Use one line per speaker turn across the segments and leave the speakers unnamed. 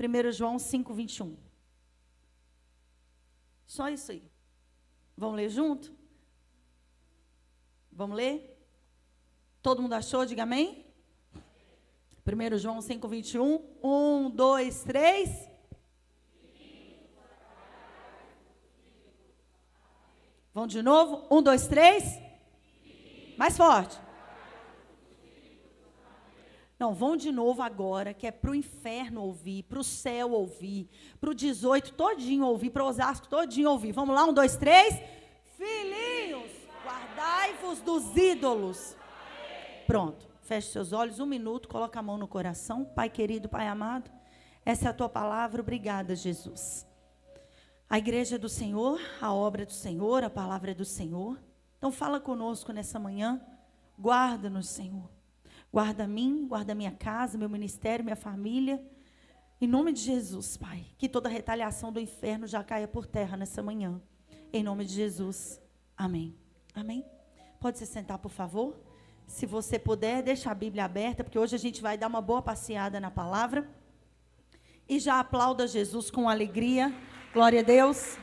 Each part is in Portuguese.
1 João 5:21. Só isso aí. Vamos ler junto? Vamos ler? Todo mundo achou? Diga amém. 1 João 5:21. 1, 2, 3. Vamos de novo? 1, 2, 3. Mais forte. Não, vão de novo agora, que é para o inferno ouvir, para o céu ouvir, para o 18 todinho ouvir, para o Osasco todinho ouvir. Vamos lá, 1, 2, 3. Filhinhos, guardai-vos dos ídolos. Pronto, feche seus olhos, 1 minuto, coloca a mão no coração. Pai querido, Pai amado, essa é a tua palavra, obrigada, Jesus. A igreja é do Senhor, a obra é do Senhor, a palavra é do Senhor. Então fala conosco nessa manhã, guarda-nos, Senhor. Guarda a mim, guarda a minha casa, meu ministério, minha família. Em nome de Jesus, Pai. Que toda retaliação do inferno já caia por terra nessa manhã. Em nome de Jesus. Amém. Amém. Pode se sentar, por favor. Se você puder, deixa a Bíblia aberta, porque hoje a gente vai dar uma boa passeada na palavra. E já aplauda Jesus com alegria. Glória a Deus.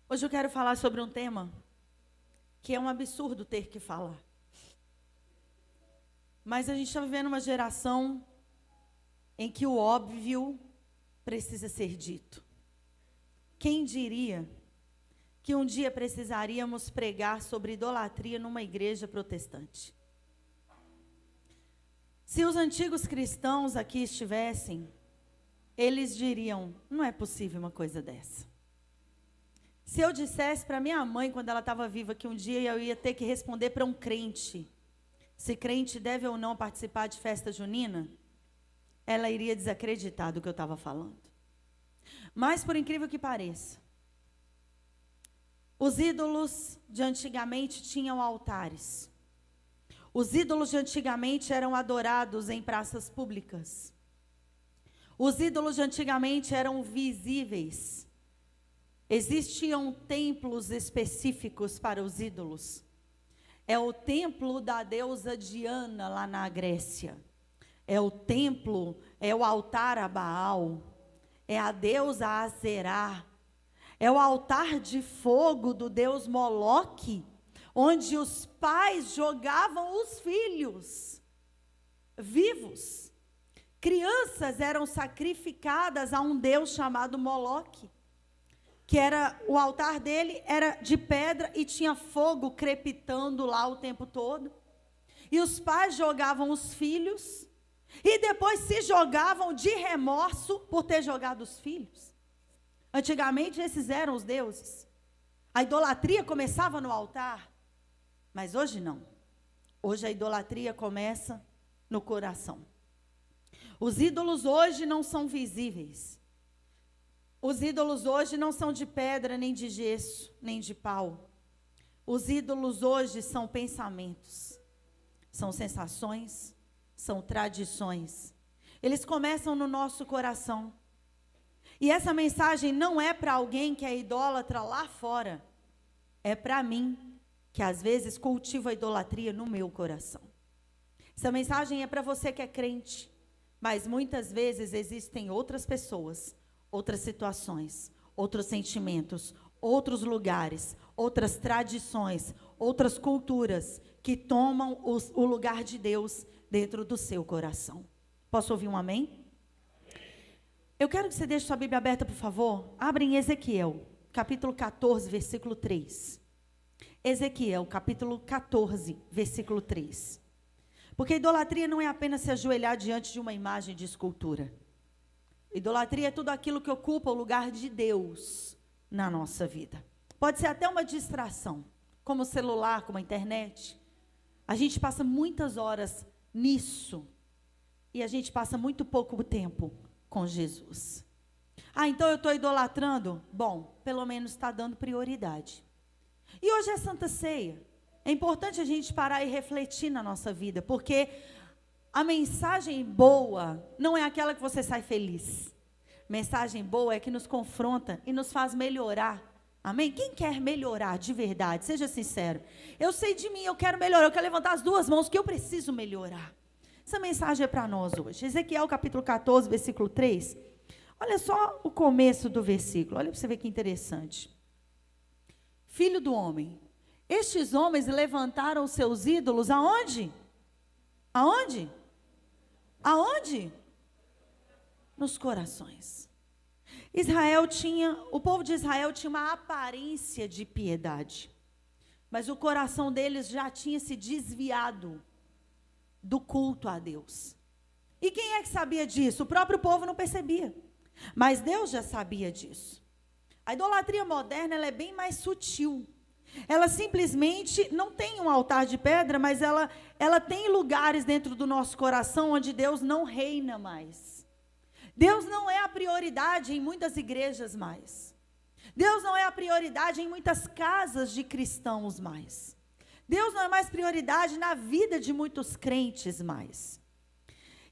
Hoje eu quero falar sobre um tema que é um absurdo ter que falar. Mas a gente está vivendo uma geração em que o óbvio precisa ser dito. Quem diria que um dia precisaríamos pregar sobre idolatria numa igreja protestante? Se os antigos cristãos aqui estivessem, eles diriam, não é possível uma coisa dessa. Se eu dissesse para minha mãe, quando ela estava viva, que um dia eu ia ter que responder para um crente, se crente deve ou não participar de festa junina, ela iria desacreditar do que eu estava falando. Mas, por incrível que pareça, os ídolos de antigamente tinham altares. Os ídolos de antigamente eram adorados em praças públicas. Os ídolos de antigamente eram visíveis. Existiam templos específicos para os ídolos. É o templo da deusa Diana, lá na Grécia. É o templo, é o altar a Baal. É a deusa Azerá. É o altar de fogo do deus Moloque, onde os pais jogavam os filhos vivos. Crianças eram sacrificadas a um deus chamado Moloque, que era, o altar dele era de pedra e tinha fogo crepitando lá o tempo todo. E os pais jogavam os filhos e depois se jogavam de remorso por ter jogado os filhos. Antigamente esses eram os deuses. A idolatria começava no altar, mas hoje não. Hoje a idolatria começa no coração. Os ídolos hoje não são visíveis. Os ídolos hoje não são de pedra, nem de gesso, nem de pau. Os ídolos hoje são pensamentos, são sensações, são tradições. Eles começam no nosso coração. E essa mensagem não é para alguém que é idólatra lá fora. É para mim, que às vezes cultivo a idolatria no meu coração. Essa mensagem é para você que é crente. Mas muitas vezes existem outras pessoas, outras situações, outros sentimentos, outros lugares, outras tradições, outras culturas que tomam o lugar de Deus dentro do seu coração. Posso ouvir um amém? Eu quero que você deixe sua Bíblia aberta, por favor. Abra em Ezequiel, capítulo 14, versículo 3. Ezequiel, capítulo 14, versículo 3. Porque idolatria não é apenas se ajoelhar diante de uma imagem de escultura. Idolatria é tudo aquilo que ocupa o lugar de Deus na nossa vida. Pode ser até uma distração, como o celular, como a internet. A gente passa muitas horas nisso e a gente passa muito pouco tempo com Jesus. Ah, então eu estou idolatrando? Bom, pelo menos está dando prioridade. E hoje é Santa Ceia. É importante a gente parar e refletir na nossa vida, porque a mensagem boa não é aquela que você sai feliz. Mensagem boa é que nos confronta e nos faz melhorar Amém? Quem quer melhorar de verdade? Seja sincero. Eu sei de mim, eu quero melhorar. Eu quero levantar as duas mãos que eu preciso melhorar. Essa mensagem é para nós hoje. Ezequiel capítulo 14, versículo 3. Olha só o começo do versículo. Olha para você ver que interessante. Filho do homem, estes homens levantaram seus ídolos aonde? Aonde? Aonde? Nos corações. O povo de Israel tinha uma aparência de piedade, mas o coração deles já tinha se desviado do culto a Deus. E quem é que sabia disso? O próprio povo não percebia, mas Deus já sabia disso. A idolatria moderna, ela é bem mais sutil. Ela simplesmente não tem um altar de pedra, mas ela tem lugares dentro do nosso coração onde Deus não reina mais. Deus não é a prioridade em muitas igrejas mais. Deus não é a prioridade em muitas casas de cristãos mais. Deus não é mais prioridade na vida de muitos crentes mais.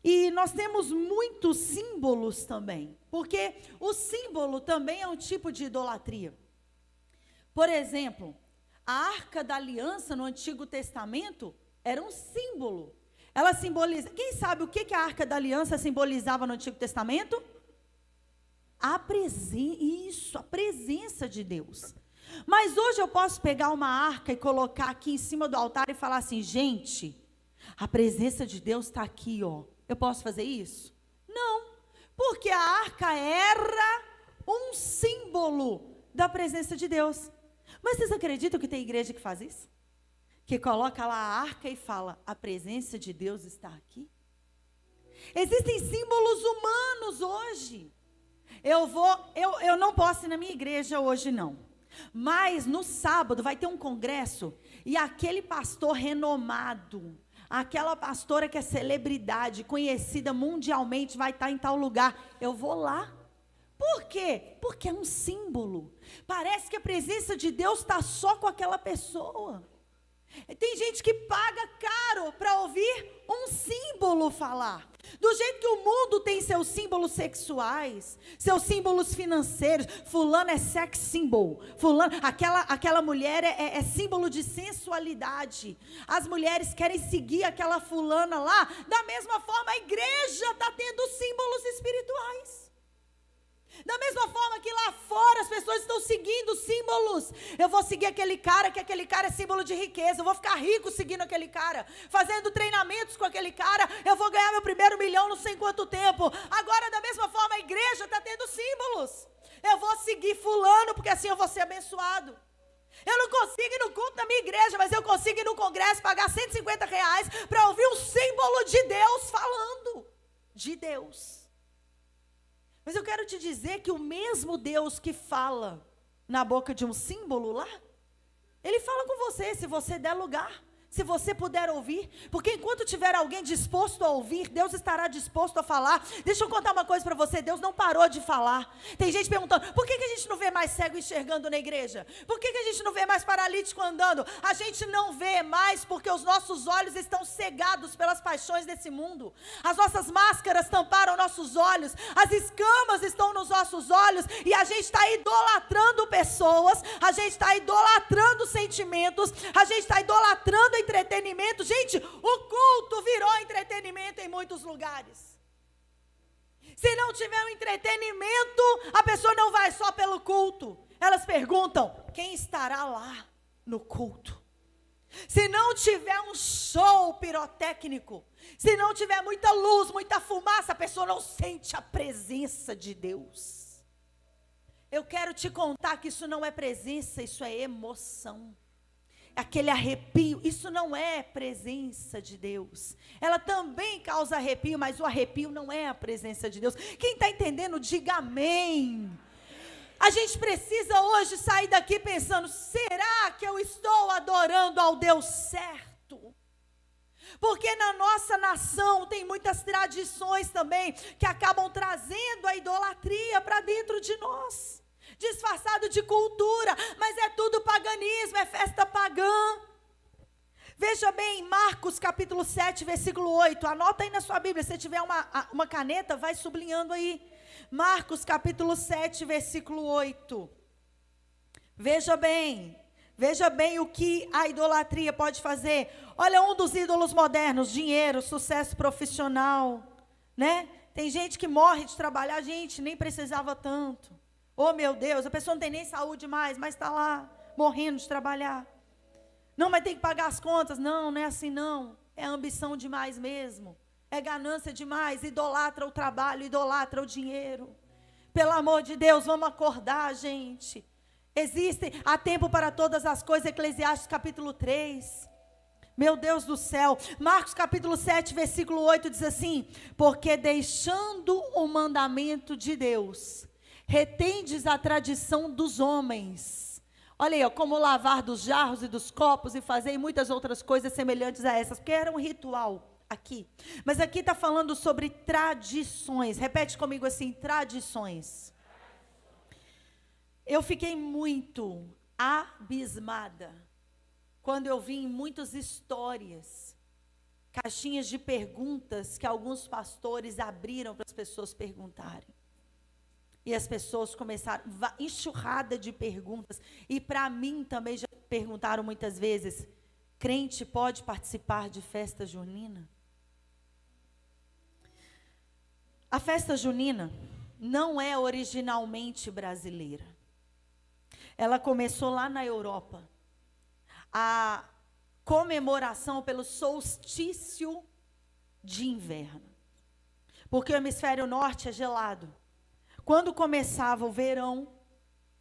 E nós temos muitos símbolos também, porque o símbolo também é um tipo de idolatria. Por exemplo, a Arca da Aliança no Antigo Testamento era um símbolo. Ela simboliza. Quem sabe o que a Arca da Aliança simbolizava no Antigo Testamento? A presença de Deus. Mas hoje eu posso pegar uma arca e colocar aqui em cima do altar e falar assim, gente, a presença de Deus está aqui, ó. Eu posso fazer isso? Não, porque a arca era um símbolo da presença de Deus. Mas vocês acreditam que tem igreja que faz isso? Que coloca lá a arca e fala, a presença de Deus está aqui? Existem símbolos humanos hoje. Eu não posso ir na minha igreja hoje não. Mas no sábado vai ter um congresso e aquele pastor renomado, aquela pastora que é celebridade, conhecida mundialmente, vai estar em tal lugar. Eu vou lá. Por quê? Porque é um símbolo. Parece que a presença de Deus está só com aquela pessoa. Tem gente que paga caro para ouvir um símbolo falar. Do jeito que o mundo tem seus símbolos sexuais, seus símbolos financeiros. Fulano é sex symbol. Fulano, aquela mulher é símbolo de sensualidade. As mulheres querem seguir aquela fulana lá. Da mesma forma, a igreja está tendo símbolos espirituais. Da mesma forma que lá fora as pessoas estão seguindo símbolos. Eu vou seguir aquele cara, que aquele cara é símbolo de riqueza. Eu vou ficar rico seguindo aquele cara. Fazendo treinamentos com aquele cara. Eu vou ganhar meu primeiro milhão não sei quanto tempo. Agora, da mesma forma, a igreja está tendo símbolos. Eu vou seguir fulano, porque assim eu vou ser abençoado. Eu não consigo ir no culto da minha igreja, mas eu consigo ir no congresso, pagar R$150 para ouvir um símbolo de Deus falando. De Deus. Mas eu quero te dizer que o mesmo Deus que fala na boca de um símbolo lá, Ele fala com você, se você der lugar, se você puder ouvir, porque enquanto tiver alguém disposto a ouvir, Deus estará disposto a falar. Deixa eu contar uma coisa para você, Deus não parou de falar. Tem gente perguntando, por que a gente não vê mais cego enxergando na igreja? Por que a gente não vê mais paralítico andando? A gente não vê mais porque os nossos olhos estão cegados pelas paixões desse mundo. As nossas máscaras tamparam nossos olhos, as escamas estão nos nossos olhos, e a gente está idolatrando pessoas, a gente está idolatrando sentimentos, a gente está idolatrando entretenimento. Gente, o culto virou entretenimento em muitos lugares. Se não tiver um entretenimento, a pessoa não vai só pelo culto. Elas perguntam, quem estará lá no culto? Se não tiver um show pirotécnico, se não tiver muita luz, muita fumaça, a pessoa não sente a presença de Deus. Eu quero te contar que isso não é presença, isso é emoção. Aquele arrepio, isso não é presença de Deus. Ela também causa arrepio, mas o arrepio não é a presença de Deus. Quem está entendendo, diga amém. A gente precisa hoje sair daqui pensando, será que eu estou adorando ao Deus certo? Porque na nossa nação tem muitas tradições também que acabam trazendo a idolatria para dentro de nós. Disfarçado de cultura, mas é tudo paganismo, é festa pagã. Veja bem, Marcos capítulo 7, versículo 8, anota aí na sua Bíblia, se tiver uma caneta, vai sublinhando aí. Marcos capítulo 7, versículo 8, Veja bem o que a idolatria pode fazer. Olha, um dos ídolos modernos: dinheiro, sucesso profissional, né? Tem gente que morre de trabalhar, gente, nem precisava tanto. Oh, meu Deus, a pessoa não tem nem saúde mais, mas está lá, morrendo de trabalhar. Não, mas tem que pagar as contas. Não, não é assim não. É ambição demais mesmo. É ganância demais. Idolatra o trabalho, idolatra o dinheiro. Pelo amor de Deus, vamos acordar, gente. Há tempo para todas as coisas, Eclesiastes capítulo 3. Meu Deus do céu. Marcos capítulo 7, versículo 8 diz assim: porque deixando o mandamento de Deus, retendes a tradição dos homens. Olha aí, ó, como lavar dos jarros e dos copos e fazer muitas outras coisas semelhantes a essas, porque era um ritual aqui. Mas aqui está falando sobre tradições. Repete comigo assim: tradições. Eu fiquei muito abismada quando eu vi em muitas histórias, caixinhas de perguntas que alguns pastores abriram para as pessoas perguntarem. E as pessoas começaram, enxurrada de perguntas. E para mim também já perguntaram muitas vezes: crente pode participar de festa junina? A festa junina não é originalmente brasileira. Ela começou lá na Europa. A comemoração pelo solstício de inverno. Porque o hemisfério norte é gelado. Quando começava o verão,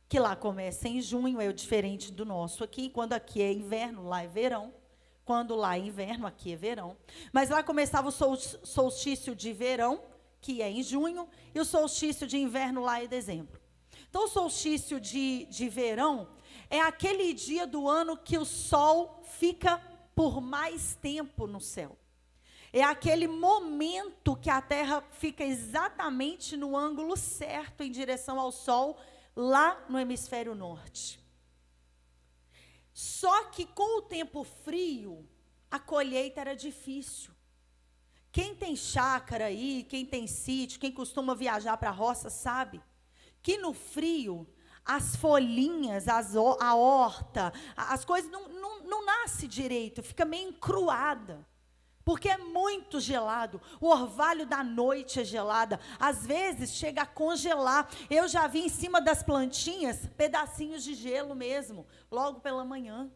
que lá começa em junho, é diferente do nosso aqui. Quando aqui é inverno, lá é verão. Quando lá é inverno, aqui é verão. Mas lá começava o solstício de verão, que é em junho, e o solstício de inverno lá é em dezembro. Então, o solstício de verão é aquele dia do ano que o sol fica por mais tempo no céu. É aquele momento que a Terra fica exatamente no ângulo certo em direção ao sol, lá no hemisfério norte. Só que com o tempo frio, a colheita era difícil. Quem tem chácara aí, quem tem sítio, quem costuma viajar para a roça, sabe que no frio, as folhinhas, a horta, as coisas não nascem direito, fica meio encruada, porque é muito gelado. O orvalho da noite é gelada, às vezes chega a congelar. Eu já vi em cima das plantinhas pedacinhos de gelo mesmo, logo pela manhã.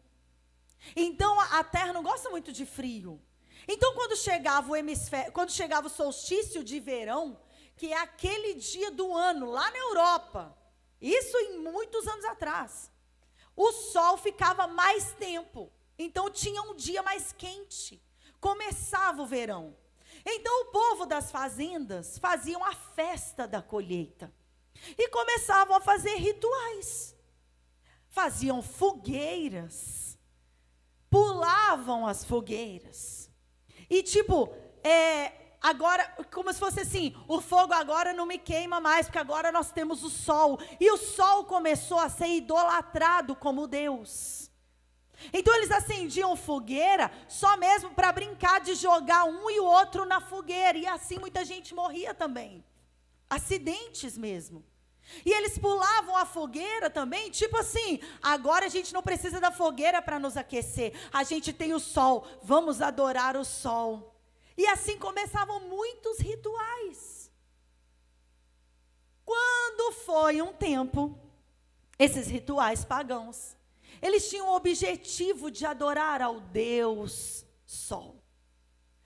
Então a terra não gosta muito de frio. Então quando chegava o solstício de verão, que é aquele dia do ano, lá na Europa, isso em muitos anos atrás, o sol ficava mais tempo, então tinha um dia mais quente, começava o verão. Então o povo das fazendas faziam a festa da colheita, e começavam a fazer rituais, faziam fogueiras, pulavam as fogueiras, e agora, como se fosse assim: o fogo agora não me queima mais, porque agora nós temos o sol. E o sol começou a ser idolatrado como Deus. Então eles acendiam fogueira só mesmo para brincar de jogar um e o outro na fogueira. E assim muita gente morria também. Acidentes mesmo. E eles pulavam a fogueira também, tipo assim: agora a gente não precisa da fogueira para nos aquecer. A gente tem o sol, vamos adorar o sol. E assim começavam muitos rituais. Quando foi um tempo, esses rituais pagãos, eles tinham o objetivo de adorar ao Deus Sol,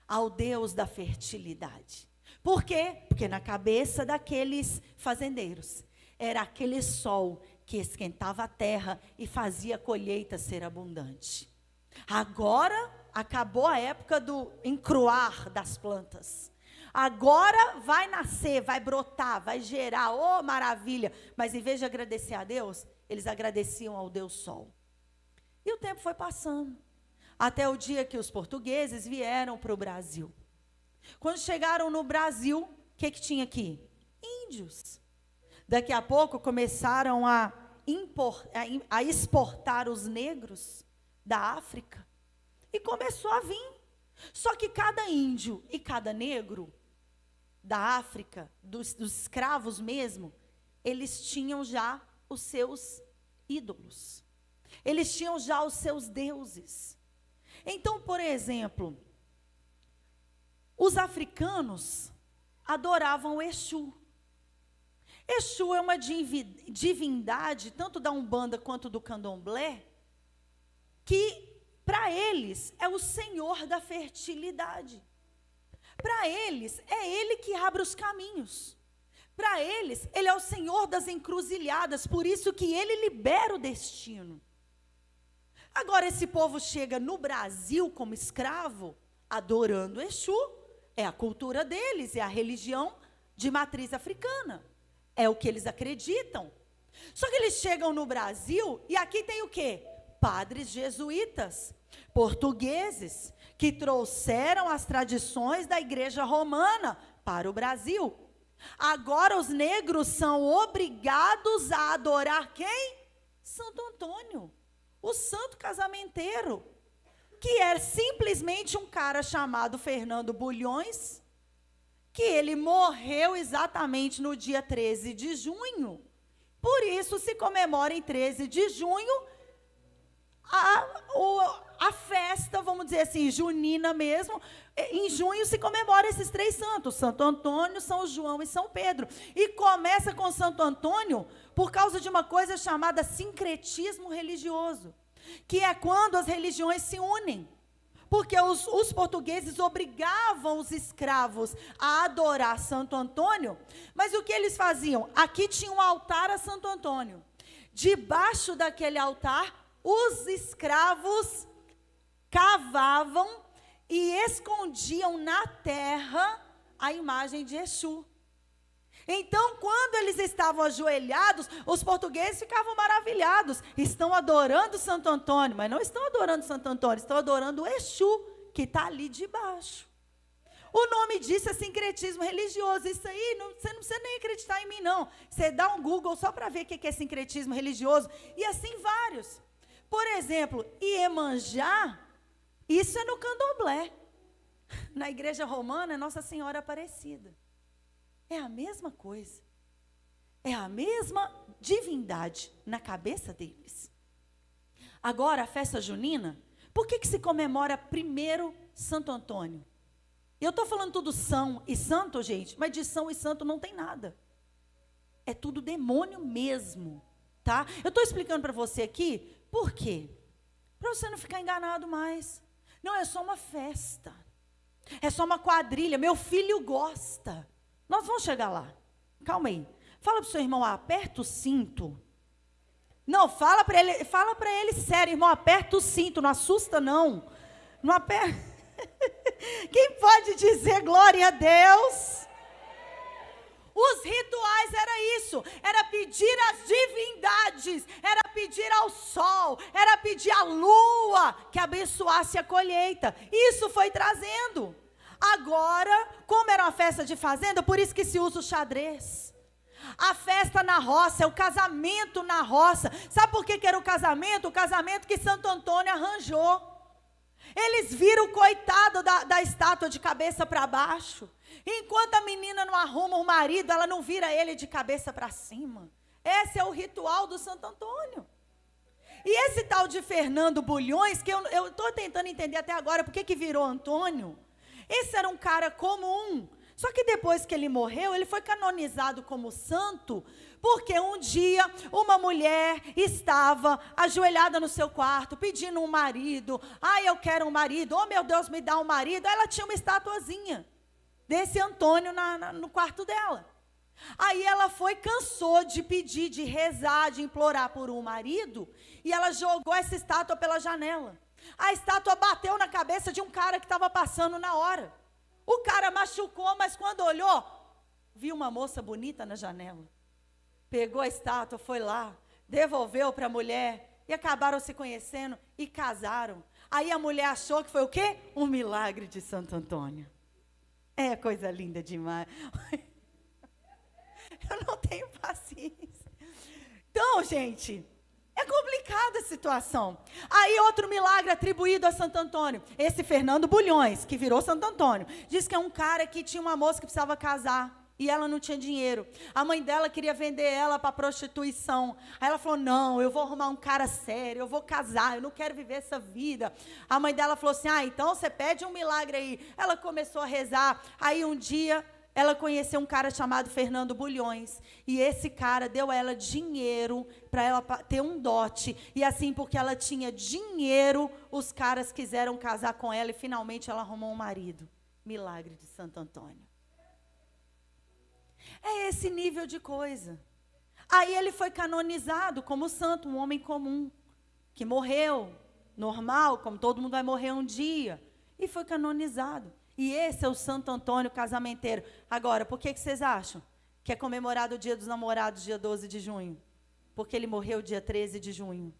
ao Deus da fertilidade. Por quê? Porque na cabeça daqueles fazendeiros, era aquele sol que esquentava a terra e fazia a colheita ser abundante. Agora acabou a época do encruar das plantas. Agora vai nascer, vai brotar, vai gerar, oh maravilha. Mas em vez de agradecer a Deus, eles agradeciam ao Deus Sol. E o tempo foi passando, até o dia que os portugueses vieram para o Brasil. Quando chegaram no Brasil, o que tinha aqui? Índios. Daqui a pouco começaram a exportar os negros da África. E começou a vir. Só que cada índio e cada negro da África, dos escravos mesmo, eles tinham já os seus ídolos. Eles tinham já os seus deuses. Então, por exemplo, os africanos adoravam Exu. Exu é uma divindade, tanto da Umbanda quanto do Candomblé, que para eles é o senhor da fertilidade. Para eles, é ele que abre os caminhos. Para eles, ele é o senhor das encruzilhadas, por isso que ele libera o destino. Agora, esse povo chega no Brasil como escravo, adorando Exu, é a cultura deles, é a religião de matriz africana. É o que eles acreditam. Só que eles chegam no Brasil e aqui tem o quê? Padres jesuítas, portugueses, que trouxeram as tradições da igreja romana para o Brasil. Agora os negros são obrigados a adorar quem? Santo Antônio, o santo casamenteiro, que é simplesmente um cara chamado Fernando Bulhões, que ele morreu exatamente no dia 13 de junho. Por isso se comemora em 13 de junho a festa, vamos dizer assim, junina mesmo. Em junho se comemora esses três santos, Santo Antônio, São João e São Pedro. E começa com Santo Antônio por causa de uma coisa chamada sincretismo religioso, que é quando as religiões se unem. Porque os portugueses obrigavam os escravos a adorar Santo Antônio, mas o que eles faziam? Aqui tinha um altar a Santo Antônio. Debaixo daquele altar, os escravos cavavam e escondiam na terra a imagem de Exu. Então, quando eles estavam ajoelhados, os portugueses ficavam maravilhados. Estão adorando Santo Antônio, mas não estão adorando Santo Antônio, estão adorando o Exu, que está ali debaixo. O nome disso é sincretismo religioso. Isso aí, você não precisa nem acreditar em mim, não. Você dá um Google só para ver o que é sincretismo religioso. E assim vários. Por exemplo, Iemanjá, isso é no Candomblé. Na igreja romana é Nossa Senhora Aparecida. É a mesma coisa. É a mesma divindade na cabeça deles. Agora, a festa junina, por que se comemora primeiro Santo Antônio? Eu estou falando tudo são e santo, gente, mas de são e santo não tem nada. É tudo demônio mesmo, tá? Eu estou explicando para você aqui, por quê? Para você não ficar enganado mais. Não, é só uma festa. É só uma quadrilha. Meu filho gosta. Nós vamos chegar lá. Calma aí. Fala para o seu irmão, aperta o cinto. Não, fala para ele sério, irmão, aperta o cinto, não assusta não. Não aperta. Quem pode dizer glória a Deus? Os rituais era isso, era pedir às divindades, era pedir ao sol, era pedir à lua que abençoasse a colheita. Isso foi trazendo. Agora, como era uma festa de fazenda, por isso que se usa o xadrez. A festa na roça, é o casamento na roça. Sabe por que era o casamento? O casamento que Santo Antônio arranjou. Eles viram o coitado da estátua de cabeça para baixo. Enquanto a menina não arruma o marido, ela não vira ele de cabeça para cima. Esse é o ritual do Santo Antônio. E esse tal de Fernando Bulhões, que eu estou tentando entender até agora, por que virou Antônio? Esse era um cara comum, só que depois que ele morreu, ele foi canonizado como santo, porque um dia uma mulher estava ajoelhada no seu quarto, pedindo um marido. Ai, eu quero um marido, oh meu Deus, me dá um marido. Aí ela tinha uma estatuazinha desse Antônio no quarto dela. Aí ela cansou de pedir, de rezar, de implorar por um marido, e ela jogou essa estátua pela janela. A estátua bateu na cabeça de um cara que estava passando na hora. O cara machucou, mas quando olhou, viu uma moça bonita na janela. Pegou a estátua, foi lá, devolveu para a mulher, e acabaram se conhecendo e casaram. Aí a mulher achou que foi o quê? Um milagre de Santo Antônio. É coisa linda demais. Eu não tenho paciência. Então, gente, é complicada a situação. Aí outro milagre atribuído a Santo Antônio. Esse Fernando Bulhões, que virou Santo Antônio, diz que é um cara que tinha uma moça que precisava casar. e ela não tinha dinheiro. A mãe dela queria vender ela para prostituição. Aí ela falou, não, eu vou arrumar um cara sério, eu vou casar, eu não quero viver essa vida. A mãe dela falou assim, então você pede um milagre aí. Ela começou a rezar. Aí um dia ela conheceu um cara chamado Fernando Bulhões, e esse cara deu a ela dinheiro para ela ter um dote, e assim, porque ela tinha dinheiro, os caras quiseram casar com ela, e finalmente ela arrumou um marido. Milagre de Santo Antônio. É esse nível de coisa. Aí ele foi canonizado como santo, um homem comum, que morreu, normal, como todo mundo vai morrer um dia, e foi canonizado. E esse é o Santo Antônio casamenteiro. Agora, por que vocês acham que é comemorado o Dia dos Namorados, dia 12 de junho? Porque ele morreu dia 13 de junho.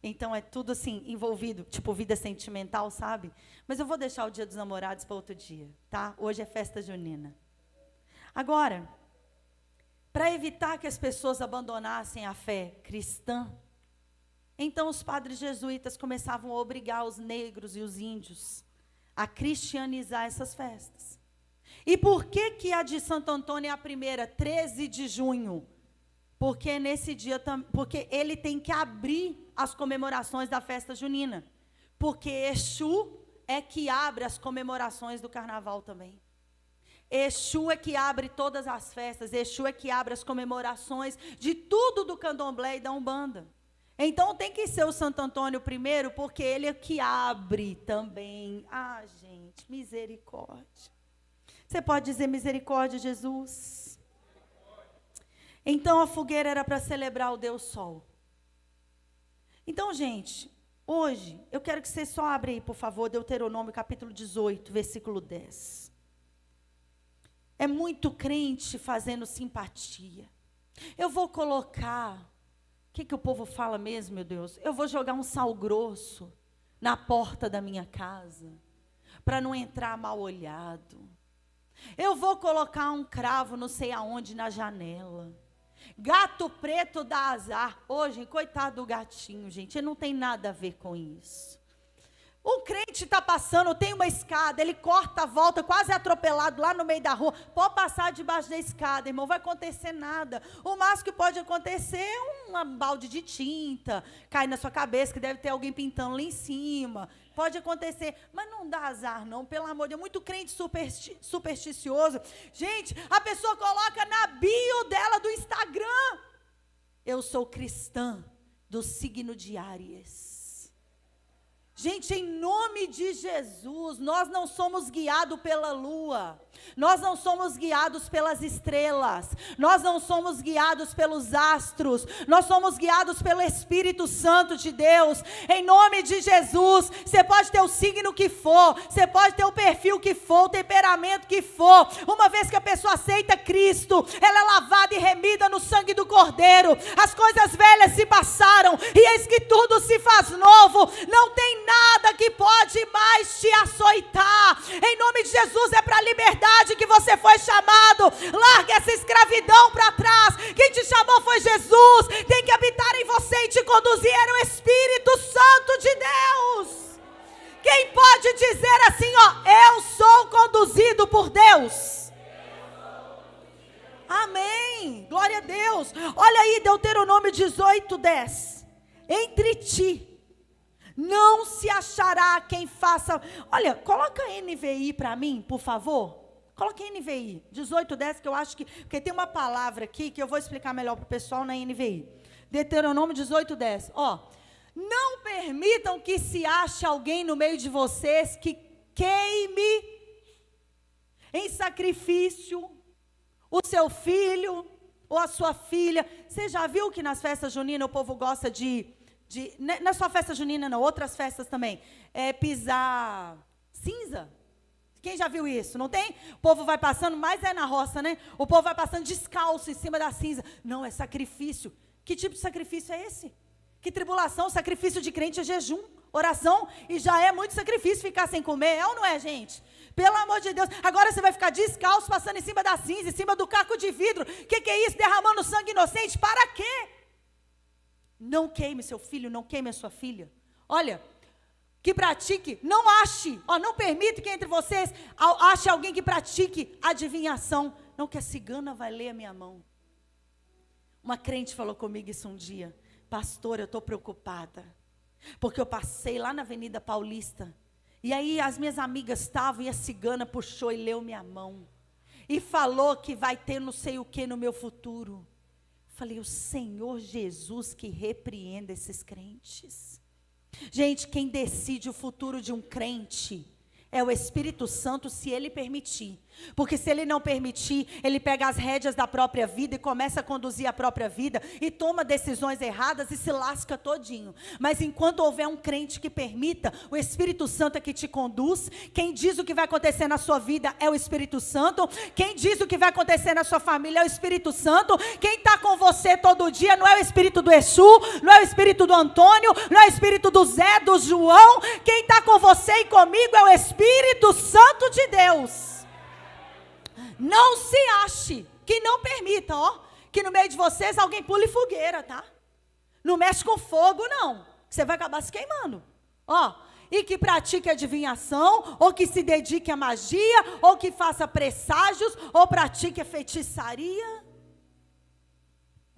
Então é tudo assim, envolvido, tipo vida sentimental, sabe? Mas eu vou deixar o Dia dos Namorados para outro dia, tá? Hoje é festa junina. Agora, para evitar que as pessoas abandonassem a fé cristã, então os padres jesuítas começavam a obrigar os negros e os índios a cristianizar essas festas. E por que a de Santo Antônio é a primeira, 13 de junho? Porque nesse dia, porque ele tem que abrir as comemorações da festa junina. Porque Exu é que abre as comemorações do carnaval também. Exu é que abre todas as festas, Exu é que abre as comemorações de tudo do candomblé e da Umbanda. Então tem que ser o Santo Antônio primeiro, porque ele é que abre também. Ah, gente, misericórdia. Você pode dizer misericórdia, Jesus? Então a fogueira era para celebrar o Deus Sol. Então, gente, hoje, eu quero que você só abra aí, por favor, Deuteronômio capítulo 18, versículo 10. É muito crente fazendo simpatia. Eu vou colocar... O que o povo fala mesmo, meu Deus? Eu vou jogar um sal grosso na porta da minha casa, para não entrar mal olhado. Eu vou colocar um cravo não sei aonde na janela. Gato preto dá azar. Hoje, coitado do gatinho, gente, ele não tem nada a ver com isso. Um crente está passando, tem uma escada, ele corta a volta, quase atropelado lá no meio da rua. Pode passar debaixo da escada, irmão, não vai acontecer nada. O máximo que pode acontecer é um balde de tinta, cair na sua cabeça, que deve ter alguém pintando lá em cima. Pode acontecer, mas não dá azar não, pelo amor de Deus. Muito crente supersticioso. Gente, a pessoa coloca na bio dela do Instagram: eu sou cristã do signo de Áries. Gente, em nome de Jesus, nós não somos guiados pela lua, nós não somos guiados pelas estrelas, nós não somos guiados pelos astros, nós somos guiados pelo Espírito Santo de Deus. Em nome de Jesus, você pode ter o signo que for, você pode ter o perfil que for, o temperamento que for, uma vez que a pessoa aceita Cristo, ela é lavada e remida no sangue do Cordeiro, as coisas velhas se passaram, e eis que tudo se faz novo, não tem nada que pode mais te açoitar. Em nome de Jesus, é para a liberdade que você foi chamado. Larga essa escravidão para trás. Quem te chamou foi Jesus. Tem que habitar em você e te conduzir era o Espírito Santo de Deus. Quem pode dizer assim, eu sou conduzido por Deus? Amém, glória a Deus. Olha aí, Deuteronômio 18, 10. Entre ti não se achará quem faça... Olha, coloca a NVI para mim, por favor. Coloca a NVI, 18:10, que eu acho que... Porque tem uma palavra aqui que eu vou explicar melhor para o pessoal na NVI. Deuteronômio 18:10. Não permitam que se ache alguém no meio de vocês que queime em sacrifício o seu filho ou a sua filha. Você já viu que nas festas juninas o povo gosta não é só festa junina não, outras festas também, pisar cinza? Quem já viu isso? Não tem? O povo vai passando, mas é na roça, né? O povo vai passando descalço em cima da cinza. Não, é sacrifício. Que tipo de sacrifício é esse? Que tribulação? Sacrifício de crente é jejum, oração, e já é muito sacrifício ficar sem comer, é ou não é, gente? Pelo amor de Deus. Agora você vai ficar descalço, passando em cima da cinza, em cima do caco de vidro. Que é isso? Derramando sangue inocente? Para quê? Não queime seu filho, não queime a sua filha. Olha, que pratique, não ache, não permita que entre vocês ache alguém que pratique adivinhação. Não, que a cigana vai ler a minha mão. Uma crente falou comigo isso um dia. Pastor, eu estou preocupada. Porque eu passei lá na Avenida Paulista. E aí as minhas amigas estavam e a cigana puxou e leu minha mão. E falou que vai ter não sei o que no meu futuro. Falei, o Senhor Jesus que repreenda esses crentes. Gente, quem decide o futuro de um crente é o Espírito Santo, se Ele permitir. Porque se Ele não permitir, Ele pega as rédeas da própria vida e começa a conduzir a própria vida e toma decisões erradas e se lasca todinho. Mas enquanto houver um crente que permita, o Espírito Santo é que te conduz. Quem diz o que vai acontecer na sua vida é o Espírito Santo. Quem diz o que vai acontecer na sua família é o Espírito Santo. Quem está com você todo dia não é o Espírito do Exu, não é o Espírito do Antônio, não é o Espírito do Zé, do João. Quem está com você e comigo é o Espírito Santo de Deus. Não se ache, que não permita, que no meio de vocês alguém pule fogueira, tá? Não mexe com fogo, não, que você vai acabar se queimando, e que pratique adivinhação, ou que se dedique à magia, ou que faça presságios, ou pratique a feitiçaria.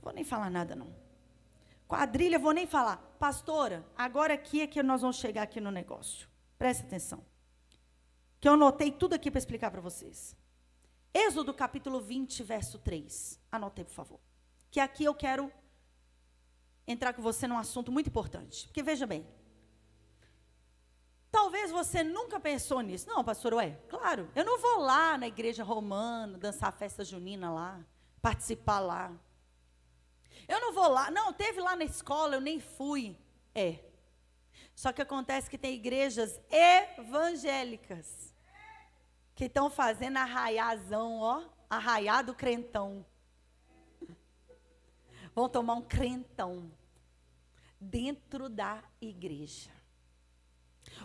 Vou nem falar nada, não. Quadrilha, vou nem falar. Pastora, agora aqui é que nós vamos chegar aqui no negócio. Presta atenção. Que eu anotei tudo aqui para explicar para vocês. Êxodo capítulo 20, verso 3. Anotei, por favor. Que aqui eu quero entrar com você num assunto muito importante. Porque veja bem. Talvez você nunca pensou nisso. Não, pastor, claro. Eu não vou lá na igreja romana, dançar a festa junina lá, participar lá. Eu não vou lá. Não, teve lá na escola, eu nem fui. Só que acontece que tem igrejas evangélicas que estão fazendo arraiazão, arraiá do crentão. Vão tomar um crentão dentro da igreja.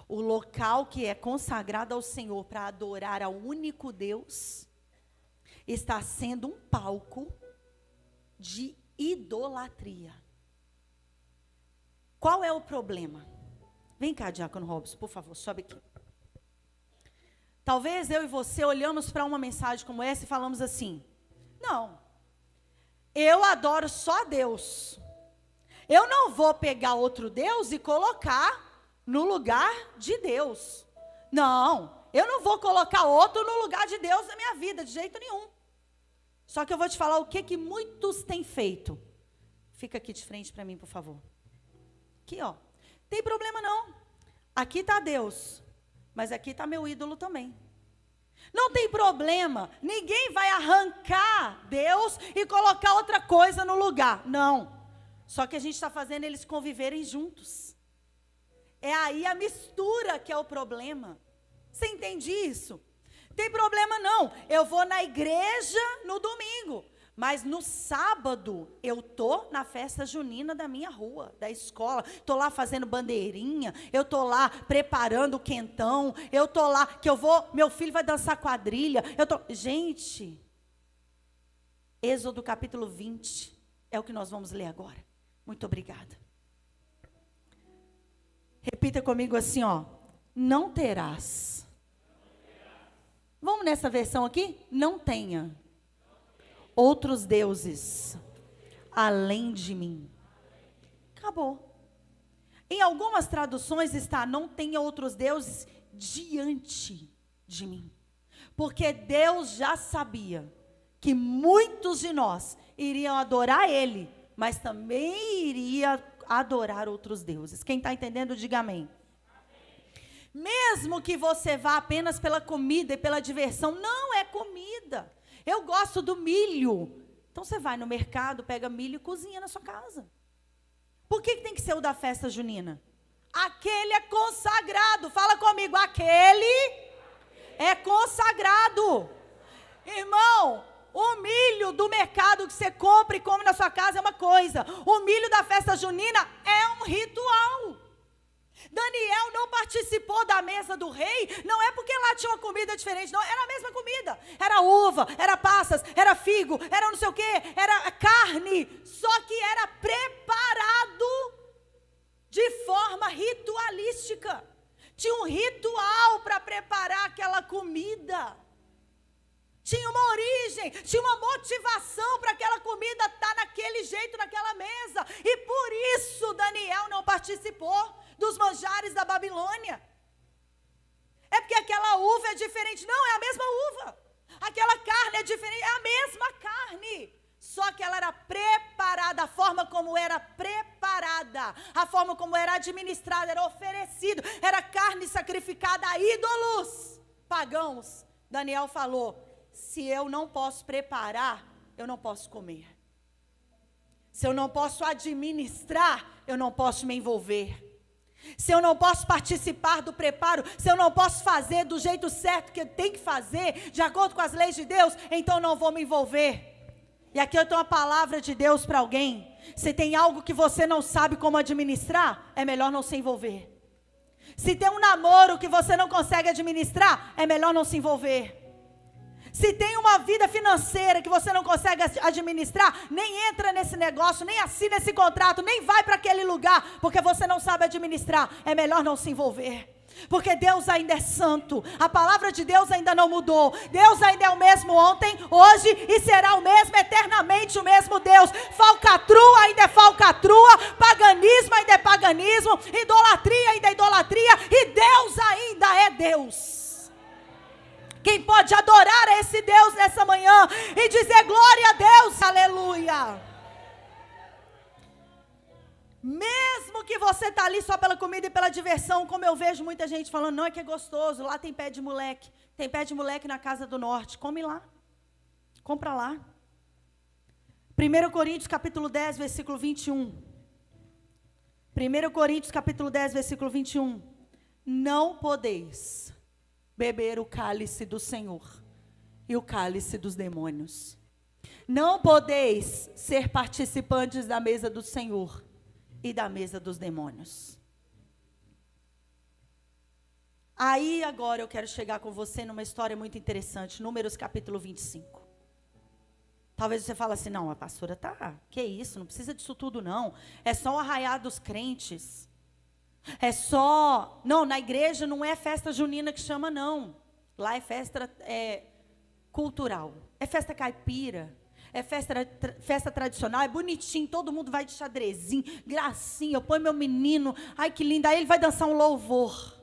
O local que é consagrado ao Senhor para adorar ao único Deus está sendo um palco de idolatria. Qual é o problema? Vem cá, Diácono Robson, por favor, sobe aqui. Talvez eu e você olhamos para uma mensagem como essa e falamos assim: não, eu adoro só Deus. Eu não vou pegar outro Deus e colocar no lugar de Deus. Não, eu não vou colocar outro no lugar de Deus na minha vida, de jeito nenhum. Só que eu vou te falar o que muitos têm feito. Fica aqui de frente para mim, por favor. Aqui, tem problema não. Aqui está Deus. Mas aqui está meu ídolo também. Não tem problema. Ninguém vai arrancar Deus e colocar outra coisa no lugar. Não. Só que a gente está fazendo eles conviverem juntos. É aí a mistura que é o problema. Você entende isso? Tem problema não. Eu vou na igreja no domingo. Mas no sábado, eu estou na festa junina da minha rua, da escola. Estou lá fazendo bandeirinha. Eu estou lá preparando o quentão. Eu estou lá, meu filho vai dançar quadrilha. Gente, Êxodo capítulo 20, é o que nós vamos ler agora. Muito obrigada. Repita comigo assim, não terás. Vamos nessa versão aqui? Não tenha outros deuses além de mim. Acabou. Em algumas traduções está: não tenha outros deuses diante de mim. Porque Deus já sabia que muitos de nós iriam adorar Ele, mas também iria adorar outros deuses. Quem está entendendo, diga amém. Mesmo que você vá apenas pela comida e pela diversão, não é comida. Eu gosto do milho. Então você vai no mercado, pega milho e cozinha na sua casa. Por que tem que ser o da festa junina? Aquele é consagrado. Fala comigo, aquele é consagrado. Irmão, o milho do mercado que você compra e come na sua casa é uma coisa. O milho da festa junina é um ritual. Daniel não participou da mesa do rei, não é porque lá tinha uma comida diferente, não, era a mesma comida, era uva, era passas, era figo, era não sei o que, era carne, só que era preparado de forma ritualística, tinha um ritual para preparar aquela comida. Tinha uma origem, tinha uma motivação para aquela comida estar naquele jeito, naquela mesa. E por isso Daniel não participou dos manjares da Babilônia. É porque aquela uva é diferente. Não, é a mesma uva. Aquela carne é diferente, é a mesma carne. Só que ela era preparada, a forma como era preparada, a forma como era administrada, era oferecido, era carne sacrificada a ídolos pagãos. Daniel falou: se eu não posso preparar, eu não posso comer. Se eu não posso administrar, eu não posso me envolver. Se eu não posso participar do preparo, se eu não posso fazer do jeito certo que eu tenho que fazer, de acordo com as leis de Deus, então não vou me envolver. E aqui eu tenho uma palavra de Deus para alguém. Se tem algo que você não sabe como administrar, é melhor não se envolver. Se tem um namoro que você não consegue administrar, é melhor não se envolver. Se tem uma vida financeira que você não consegue administrar, nem entra nesse negócio, nem assina esse contrato, nem vai para aquele lugar, porque você não sabe administrar. É melhor não se envolver. Porque Deus ainda é santo, a palavra de Deus ainda não mudou. Deus ainda é o mesmo ontem, hoje e será o mesmo eternamente, o mesmo Deus. Falcatrua ainda é falcatrua, paganismo ainda é paganismo, idolatria ainda é idolatria, e Deus ainda é Deus. Quem pode adorar a esse Deus nessa manhã e dizer glória a Deus, aleluia. Mesmo que você está ali só pela comida e pela diversão, como eu vejo muita gente falando, não, é que é gostoso, lá tem pé de moleque. Tem pé de moleque na Casa do Norte, come lá, compra lá. 1 Coríntios capítulo 10, versículo 21. 1 Coríntios capítulo 10, versículo 21. Não podeis beber o cálice do Senhor e o cálice dos demônios. Não podeis ser participantes da mesa do Senhor e da mesa dos demônios. Aí agora eu quero chegar com você numa história muito interessante, Números capítulo 25. Talvez você fale assim, não, a pastora que isso, não precisa disso tudo não, é só o arraiar dos crentes, não, na igreja não é festa junina que chama não, lá é festa cultural, é festa caipira, é festa tradicional, é bonitinho, todo mundo vai de xadrezinho, gracinha, eu ponho meu menino, ai que lindo, aí ele vai dançar um louvor.